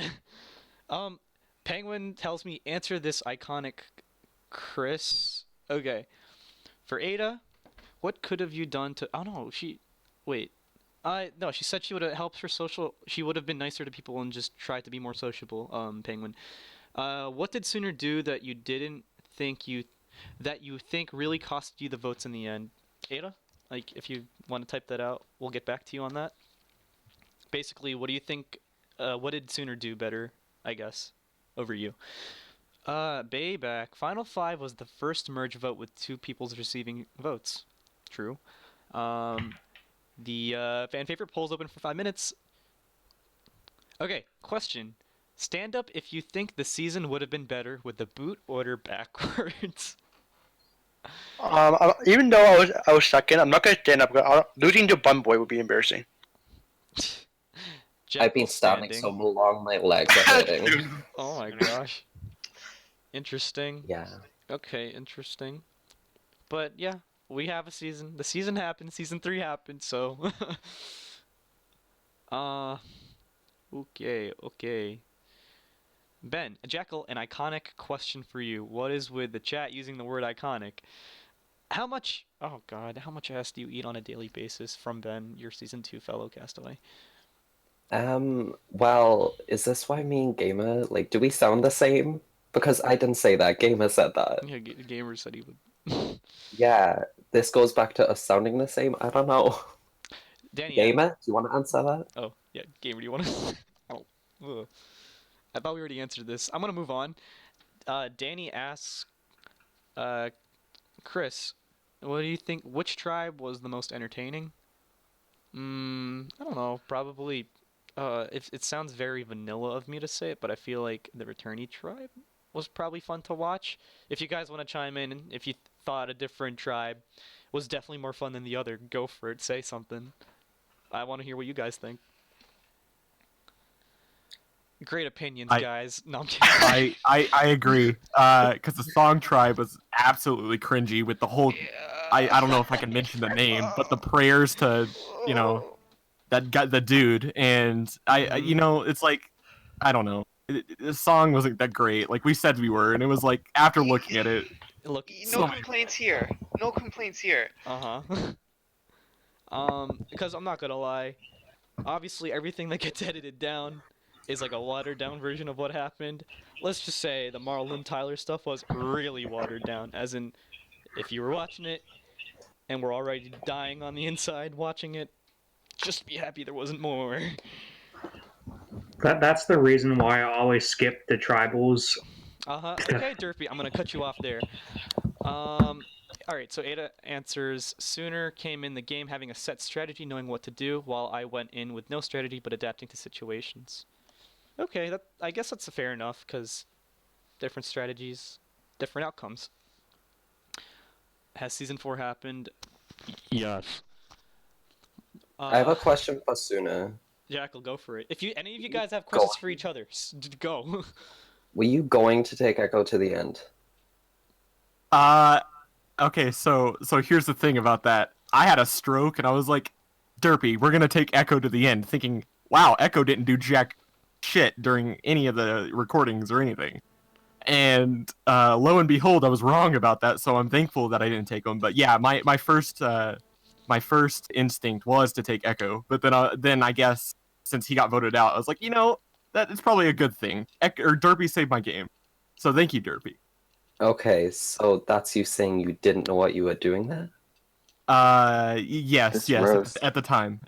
Penguin tells me answer this iconic, Chris. Okay, for Ada, what could have you done to? Oh no, wait. No, she said she would have helped her social. She would have been nicer to people and just tried to be more sociable. Penguin. What did Sooner do that you didn't think that you think really cost you the votes in the end? Ada, like if you want to type that out, we'll get back to you on that. Basically, what do you think? What did Sooner do better? I guess over you. Bayback. Final 5 was the first merge vote with 2 peoples receiving votes. True. The fan favorite poll's open for 5 minutes. Okay, question. Stand up if you think the season would have been better with the boot order backwards. Even though I was second, I'm not gonna stand up. Losing to Bun Boy would be embarrassing. I've been Jackal standing so long, my legs are hurting. Oh my gosh. Interesting. Yeah. Okay, interesting. But yeah, we have a season. The season happened. Season 3 happened. So. Okay. Ben, Jackal, an iconic question for you. What is with the chat using the word iconic? How much? Oh God, how much ass do you eat on a daily basis from Ben, your season 2 fellow castaway? Well, is this why me and Gamer, like, do we sound the same? Because I didn't say that, Gamer said that. Yeah, Gamer said he would. Yeah, this goes back to us sounding the same, I don't know. Danny. Gamer, do you want to answer that? Oh, yeah, Gamer, do you want to? Ugh. I thought we already answered this. I'm gonna move on. Danny asks, Chris, what do you think? Which tribe was the most entertaining? I don't know. Probably. It sounds very vanilla of me to say it, but I feel like the Returnee tribe was probably fun to watch. If you guys want to chime in, and if you thought a different tribe was definitely more fun than the other, go for it. Say something. I want to hear what you guys think. Great opinions, guys. No, I'm kidding. I agree. Because the song tribe was absolutely cringy with the whole. I don't know if I can mention the name, but the prayers to that got the dude, and it's like I don't know. The song wasn't that great. Like we said we were, and it was like after looking at it. Look, no complaints here. No complaints here. Because I'm not gonna lie, obviously everything that gets edited down is like a watered down version of what happened. Let's just say the Marlon Tyler stuff was really watered down, as in, if you were watching it and were already dying on the inside watching it, just be happy there wasn't more. That's the reason why I always skip the tribals. Okay, Derpy, I'm gonna cut you off there. Alright, so Ada answers, Sooner came in the game having a set strategy, knowing what to do, while I went in with no strategy but adapting to situations. Okay, I guess that's fair enough, because different strategies, different outcomes. Has Season 4 happened? Yes. I have a question for Suna. Jackal, go for it. If any of you guys have questions for each other, go. Were you going to take Echo to the end? Okay, so here's the thing about that. I had a stroke, and I was like, Derpy, we're gonna take Echo to the end, thinking, wow, Echo didn't do jack shit during any of the recordings or anything. And lo and behold, I was wrong about that, so I'm thankful that I didn't take him. But yeah, my first instinct was to take Echo, but then I guess since he got voted out, I was like, that is probably a good thing. Derpy saved my game, so thank you, Derpy. Okay, so that's you saying you didn't know what you were doing there? Yes, at the time.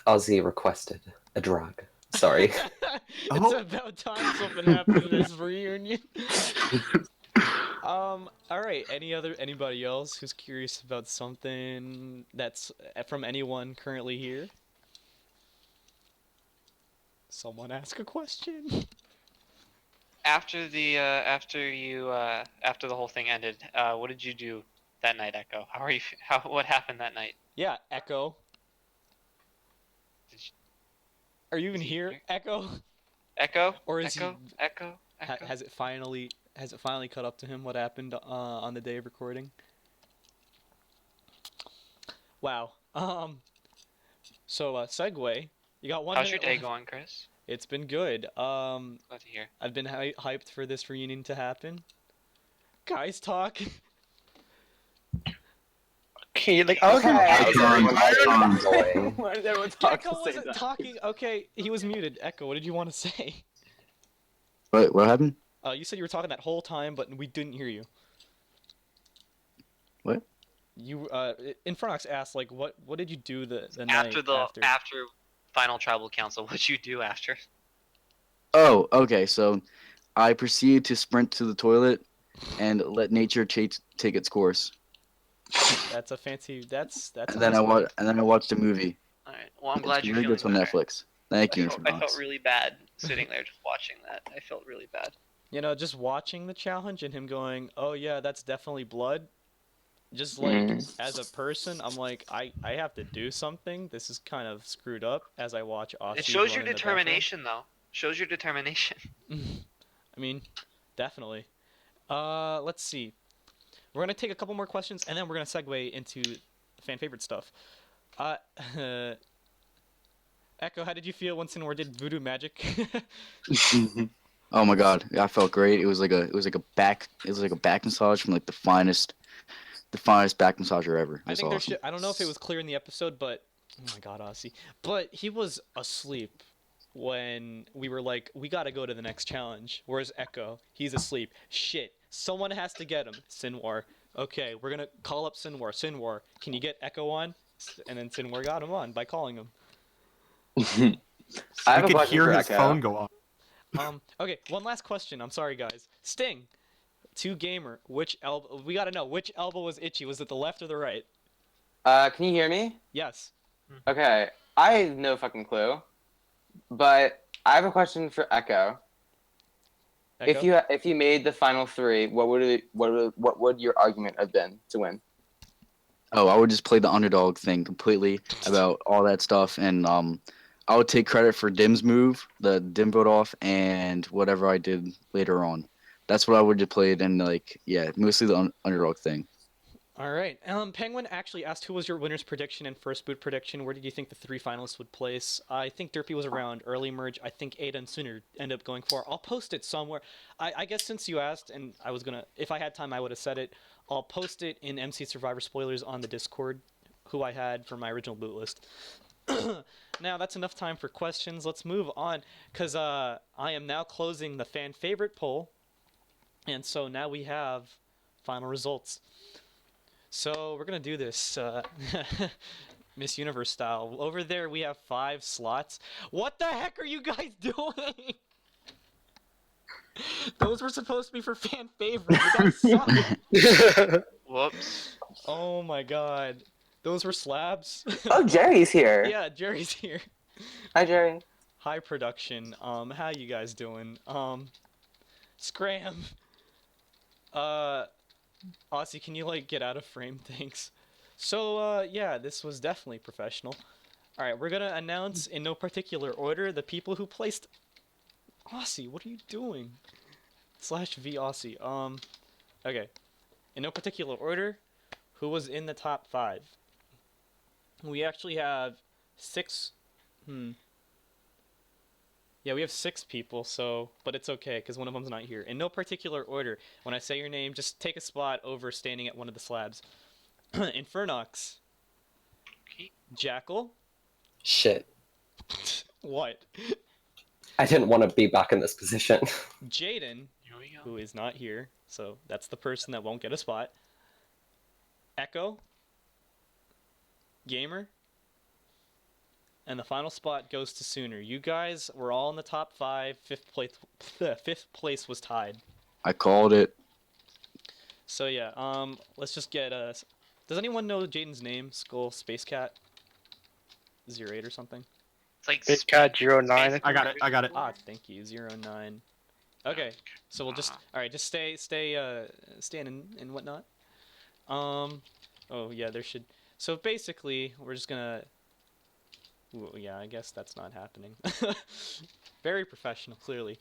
Aussie requested a drag. Sorry. It's about time something happened to this reunion. Alright, anybody else who's curious about something that's from anyone currently here? Someone ask a question. After the whole thing ended, what did you do that night, Echo? What happened that night? Yeah, Echo. Are you even here, Echo? Echo? Or is Echo? Has it finally caught up to him what happened on the day of recording? Wow. So segue. You got 1 minute. How's your day going, Chris? It's been good. Glad to hear. I've been hyped for this reunion to happen. Guys talk. Okay, like I was Why did everyone talk? Echo wasn't talking. Okay, he was muted. Echo, what did you want to say? What happened? You said you were talking that whole time, but we didn't hear you. What? You Infernox asked like what did you do the after night after final tribal council? What'd you do after? Oh, okay. So, I proceeded to sprint to the toilet and let nature take its course. That's a fancy. That's And a then nice way. I watched a movie. All right. Well, I'm It's glad you're really feeling good on better. Netflix. Thank you, I felt Introbox. really bad sitting there just watching that. I felt really bad. You know, just watching the challenge and him going, "Oh yeah, that's definitely blood." Just like as a person, I'm like, I have to do something. This is kind of screwed up as I watch Aussie. It shows run your in the background. determination, though. Shows your determination. I mean, definitely. Let's see. We're gonna take a couple more questions, and then we're gonna segue into fan favorite stuff. Echo, how did you feel when Sinwar did voodoo magic? Oh my god, I felt great. It was like a back massage from like the finest back massager ever. It I was think awesome. I don't know if it was clear in the episode, but oh my god, Aussie. But he was asleep when we were like, we gotta go to the next challenge. Where's Echo? He's asleep. Shit. Someone has to get him. Sinwar. Okay, we're gonna call up Sinwar. Sinwar, can you get Echo on? And then Sinwar got him on by calling him. I could hear his phone go off. Okay, one last question. I'm sorry, guys. Sting, to Gamer, which elbow? We gotta know which elbow was itchy. Was it the left or the right? Can you hear me? Yes. Okay, I have no fucking clue, but I have a question for Echo. Echo? If you made the final three, what would your argument have been to win? Oh, I would just play the underdog thing completely about all that stuff, and I would take credit for Dim's move, the Dim vote off, and whatever I did later on. That's what I would have played, and like, yeah, mostly the underdog thing. All right. Penguin actually asked who was your winner's prediction and first boot prediction. Where did you think the three finalists would place? I think Derpy was around early merge. I think Ada and Sooner end up going for. I'll post it somewhere. I guess since you asked, and I was gonna, if I had time, I would have said it. I'll post it in MC Survivor spoilers on the Discord, who I had for my original boot list. Now that's enough time for questions. Let's move on, cause I am now closing the fan favorite poll, and so now we have final results. So we're gonna do this Miss Universe style. Over there we have 5 slots. What the heck are you guys doing? Those were supposed to be for fan favorite. You guys suck. Whoops. Oh my god. Those were slabs. Oh, Jerry's here. Yeah, Jerry's here. Hi, Jerry. Hi production. How you guys doing? Scram. Aussie, can you like get out of frame? Thanks. So yeah, this was definitely professional. All right, we're gonna announce in no particular order the people who placed. Aussie, what are you doing? /V Aussie. Okay. In no particular order, who was in the top 5? We actually have 6. Yeah, we have 6 people, so, but it's okay, because one of them's not here. In no particular order, when I say your name, just take a spot over standing at one of the slabs. Infernox. Okay. Jackal. Shit. What? I didn't want to be back in this position. Jaden, Here we go. who is not here, so that's the person that won't get a spot. Echo. Gamer. And the final spot goes to Sooner. You guys were all in the top 5. Fifth place was tied. I called it. So yeah, let's just get does anyone know Jaden's name? Skull Space Cat 08 or something? It's like Big Cat 09. I got it. Ah, thank you. 09. Okay, so we'll just just stay in and whatnot. Oh yeah, there should. So basically, we're just gonna. Ooh, yeah, I guess that's not happening. Very professional, clearly.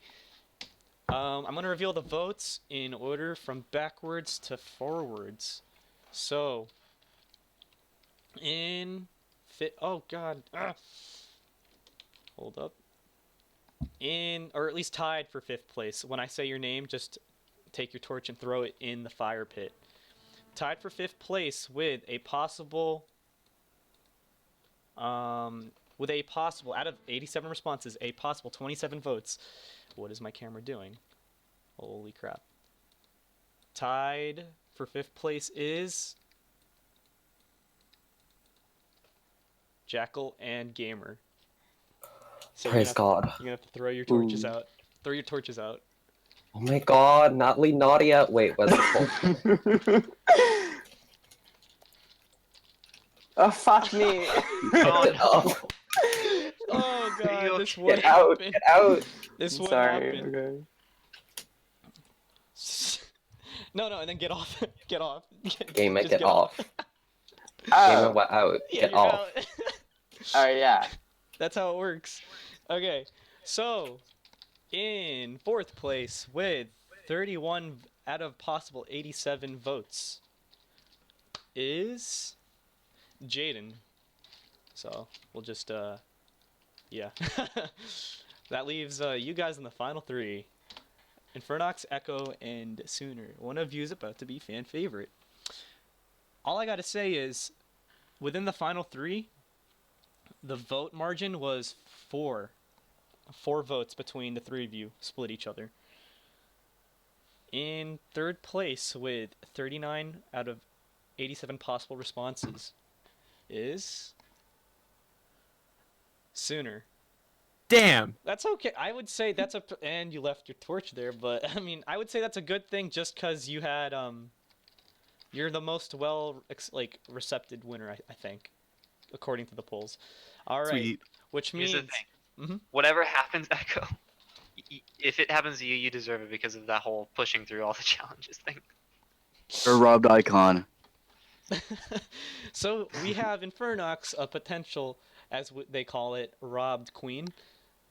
I'm gonna reveal the votes in order from backwards to forwards. So, oh god, hold up. Or at least tied for 5th place. When I say your name, just take your torch and throw it in the fire pit. Tied for 5th place with a possible, out of 87 responses, a possible 27 votes. What is my camera doing? Holy crap. Tied for 5th place is Jackal and Gamer. So Praise God. You're gonna have to throw your torches out. Throw your torches out. Oh my god, Natalie Nadia. Wait, what's the poll? Oh, fuck me. Oh, Oh god, this okay? would Get out, happen. get out. This I'm would sorry. happen. Okay. No, and then get off. Get off. Gamer, Just get off. Gamer, Oh, we're out. Yeah, Get you're off. out. oh yeah. That's how it works. Okay, so in fourth place with 31 out of possible 87 votes is Jaden. So we'll just yeah. That leaves you guys in the final three. Infernox, Echo, and Sooner. One of you is about to be fan favorite. All I gotta say is, within the final three, the vote margin was 4 votes between the three of you, split each other. In third place with 39 out of 87 possible responses is Sooner. Damn. That's okay. I would say that's and you left your torch there, but I mean, I would say that's a good thing just because you had you're the most recepted winner, I think, according to the polls. All right, Sweet. which means Here's the thing. Whatever happens, Echo, if it happens to you, you deserve it because of that whole pushing through all the challenges thing. Or robbed icon. So we have Infernox, a potential, as they call it, robbed queen.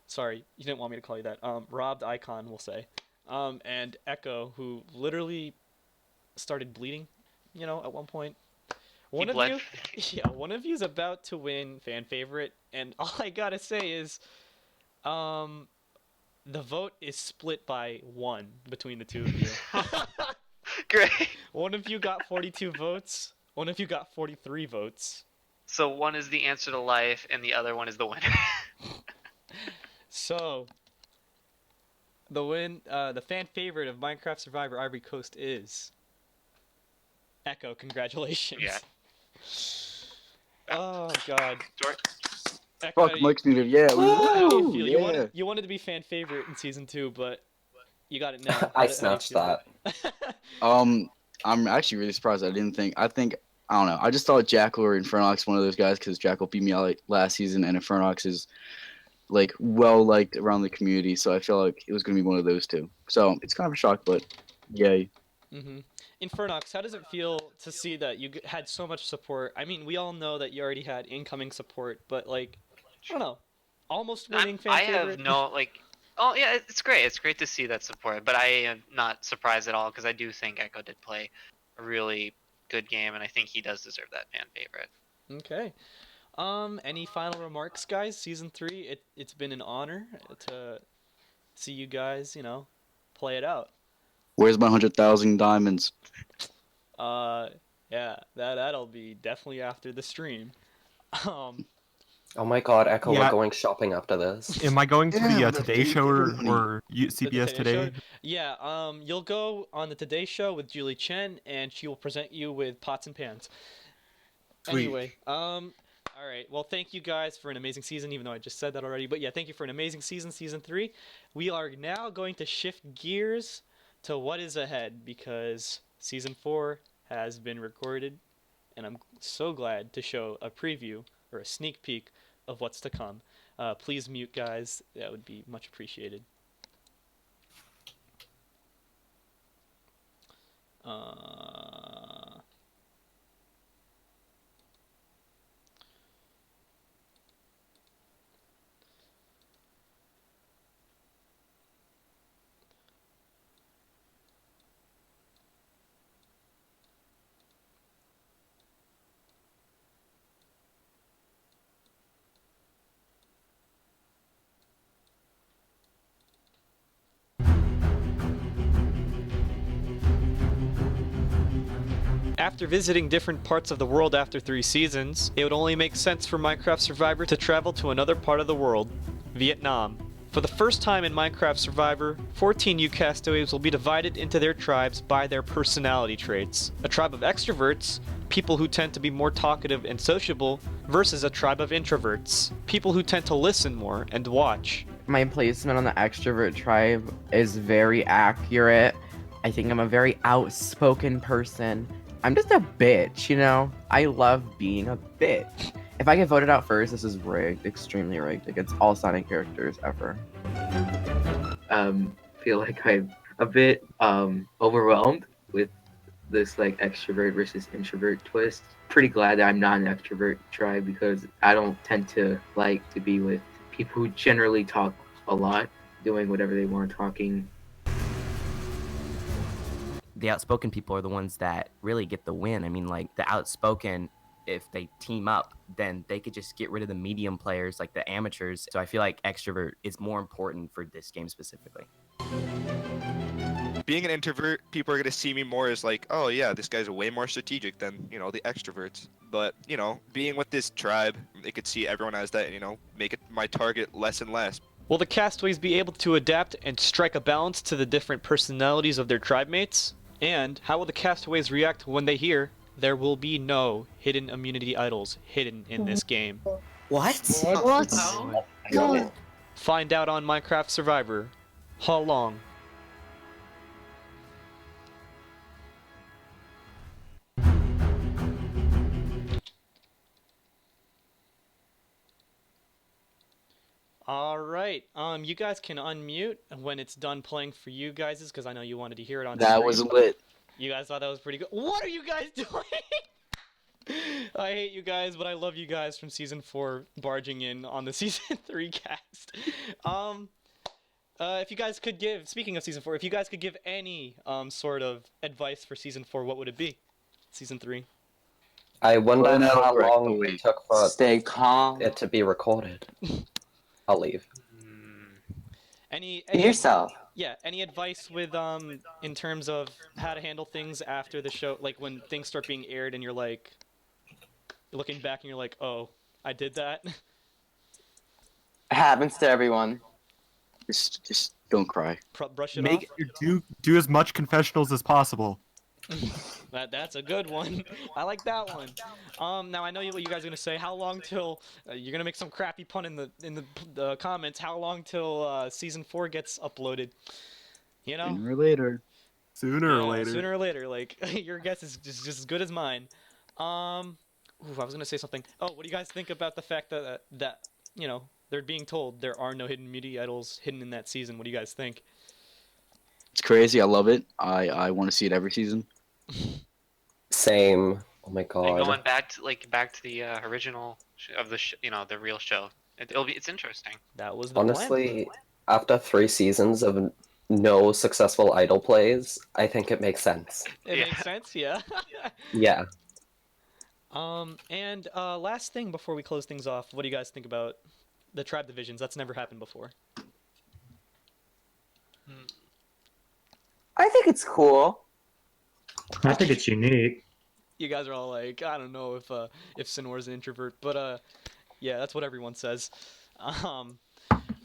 Sorry, you didn't want me to call you that. Robbed icon, we'll say. And Echo, who literally started bleeding, at one point. One of you, yeah, one of you's about to win fan favorite, and all I gotta say is, the vote is split by 1 between the two of you. Great. One of you got 42 votes. One of you got 43 votes. So one is the answer to life, and the other one is the winner. So, the fan favorite of Minecraft Survivor Ivory Coast is Echo. Congratulations. Yeah. Oh god. Fuck, Mike's needed. Yeah. How do you Woo! feel? Yeah. You wanted to be fan favorite in season 2, but you got it now. I snatched that. I'm actually really surprised. I don't know. I just thought Jackal or Infernox one of those guys because Jackal beat me out last season, and Infernox is well liked around the community. So I feel like it was gonna be one of those two. So it's kind of a shock, but yay. Infernox, how does it feel to see that you had so much support? I mean, we all know that you already had incoming support, but I don't know, almost winning fan favorite. I have no Oh yeah, it's great. It's great to see that support, but I am not surprised at all because I do think Echo did play a really good game, and I think he does deserve that fan favorite. Okay. Any final remarks, guys? Season 3, it's been an honor to see you guys, play it out. Where's my 100,000 diamonds? Yeah, that'll be definitely after the stream. Oh my god, Echo, Yeah. we're going shopping after this. Am I going to Yeah, the the Today Show or The CBS Today? Show? Yeah, you'll go on the Today Show with Julie Chen, and she will present you with pots and pans. Sweet. Anyway, all right. Well, thank you guys for an amazing season, even though I just said that already. But yeah, thank you for an amazing season, season 3. We are now going to shift gears to what is ahead because season 4 has been recorded, and I'm so glad to show a preview or a sneak peek of what's to come. Please mute, guys. That would be much appreciated. After visiting different parts of the world after 3 seasons, it would only make sense for Minecraft Survivor to travel to another part of the world, Vietnam. For the first time in Minecraft Survivor, 14 you castaways will be divided into their tribes by their personality traits. A tribe of extroverts, people who tend to be more talkative and sociable, versus a tribe of introverts, people who tend to listen more and watch. my placement on the extrovert tribe is very accurate. I think I'm a very outspoken person. I'm just a bitch, you know? I love being a bitch. If I get voted out first, this is rigged, extremely rigged against all Sonic characters ever. Feel like I'm a bit overwhelmed with this like extrovert versus introvert twist. Pretty glad that I'm not an extrovert tribe because I don't tend to like to be with people who generally talk a lot, doing whatever they want talking. The outspoken people are the ones that really get the win. I mean, like the outspoken, if they team up, then they could just get rid of the medium players, like the amateurs. So I feel like extrovert is more important for this game specifically. Being an introvert, people are going to see me more as like, oh yeah, this guy's way more strategic than, the extroverts. But, being with this tribe, they could see everyone as that, make it my target less and less. Will the castaways be able to adapt and strike a balance to the different personalities of their tribe mates? And how will the castaways react when they hear there will be no hidden immunity idols hidden in this game? What? No. Find out on Minecraft Survivor. How long? All right. You guys can unmute when it's done playing for you guys, because I know you wanted to hear it on That screen. was lit. You guys thought that was pretty good. What are you guys doing? I hate you guys, but I love you guys from season 4 barging in on the season 3 cast. If you guys could give, speaking of season 4, if you guys could give any sort of advice for season 4, what would it be? Season 3. I wonder Learn how to how correct long the it way. took for Stay calm. it to be recorded. I'll leave. Any Yourself. Yeah, any advice with in terms of how to handle things after the show, like when things start being aired and you're like looking back and you're like, oh, I did that. It happens to everyone. Just don't cry. Brush it off. Do as much confessionals as possible. That's a good one. I like that one. Now I know what you guys are gonna say. How long till you're gonna make some crappy pun in the comments? How long till season 4 gets uploaded? You know. Sooner or later. Sooner or later. Sooner or later. Like your guess is just as good as mine. I was gonna say something. Oh, what do you guys think about the fact that they're being told there are no hidden immunity idols hidden in that season? What do you guys think? It's crazy. I love it. I want to see it every season. Same. Oh my god. And going back to the original of the the real show. It's interesting. That was the Honestly, plan. after 3 seasons of no successful idol plays, I think it makes sense. It makes sense, yeah. Yeah. And last thing before we close things off, what do you guys think about the tribe divisions? That's never happened before. I think it's cool. I think it's unique. You guys are all like, I don't know if Sonor's an introvert, but yeah, that's what everyone says.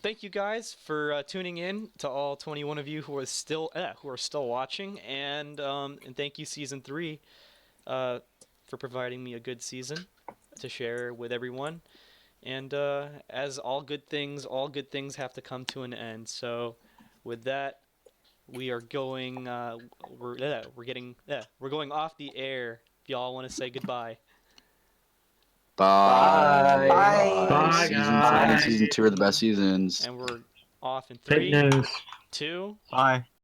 Thank you guys for tuning in, to all 21 of you who are still watching, and thank you season 3 for providing me a good season to share with everyone. And as all good things have to come to an end. So with that, we are going we're going off the air. If y'all want to say goodbye. Bye. Bye. Bye, Season 1 guys. and season 2 are the best seasons. And we're off in Fake 3, news. 2. Bye.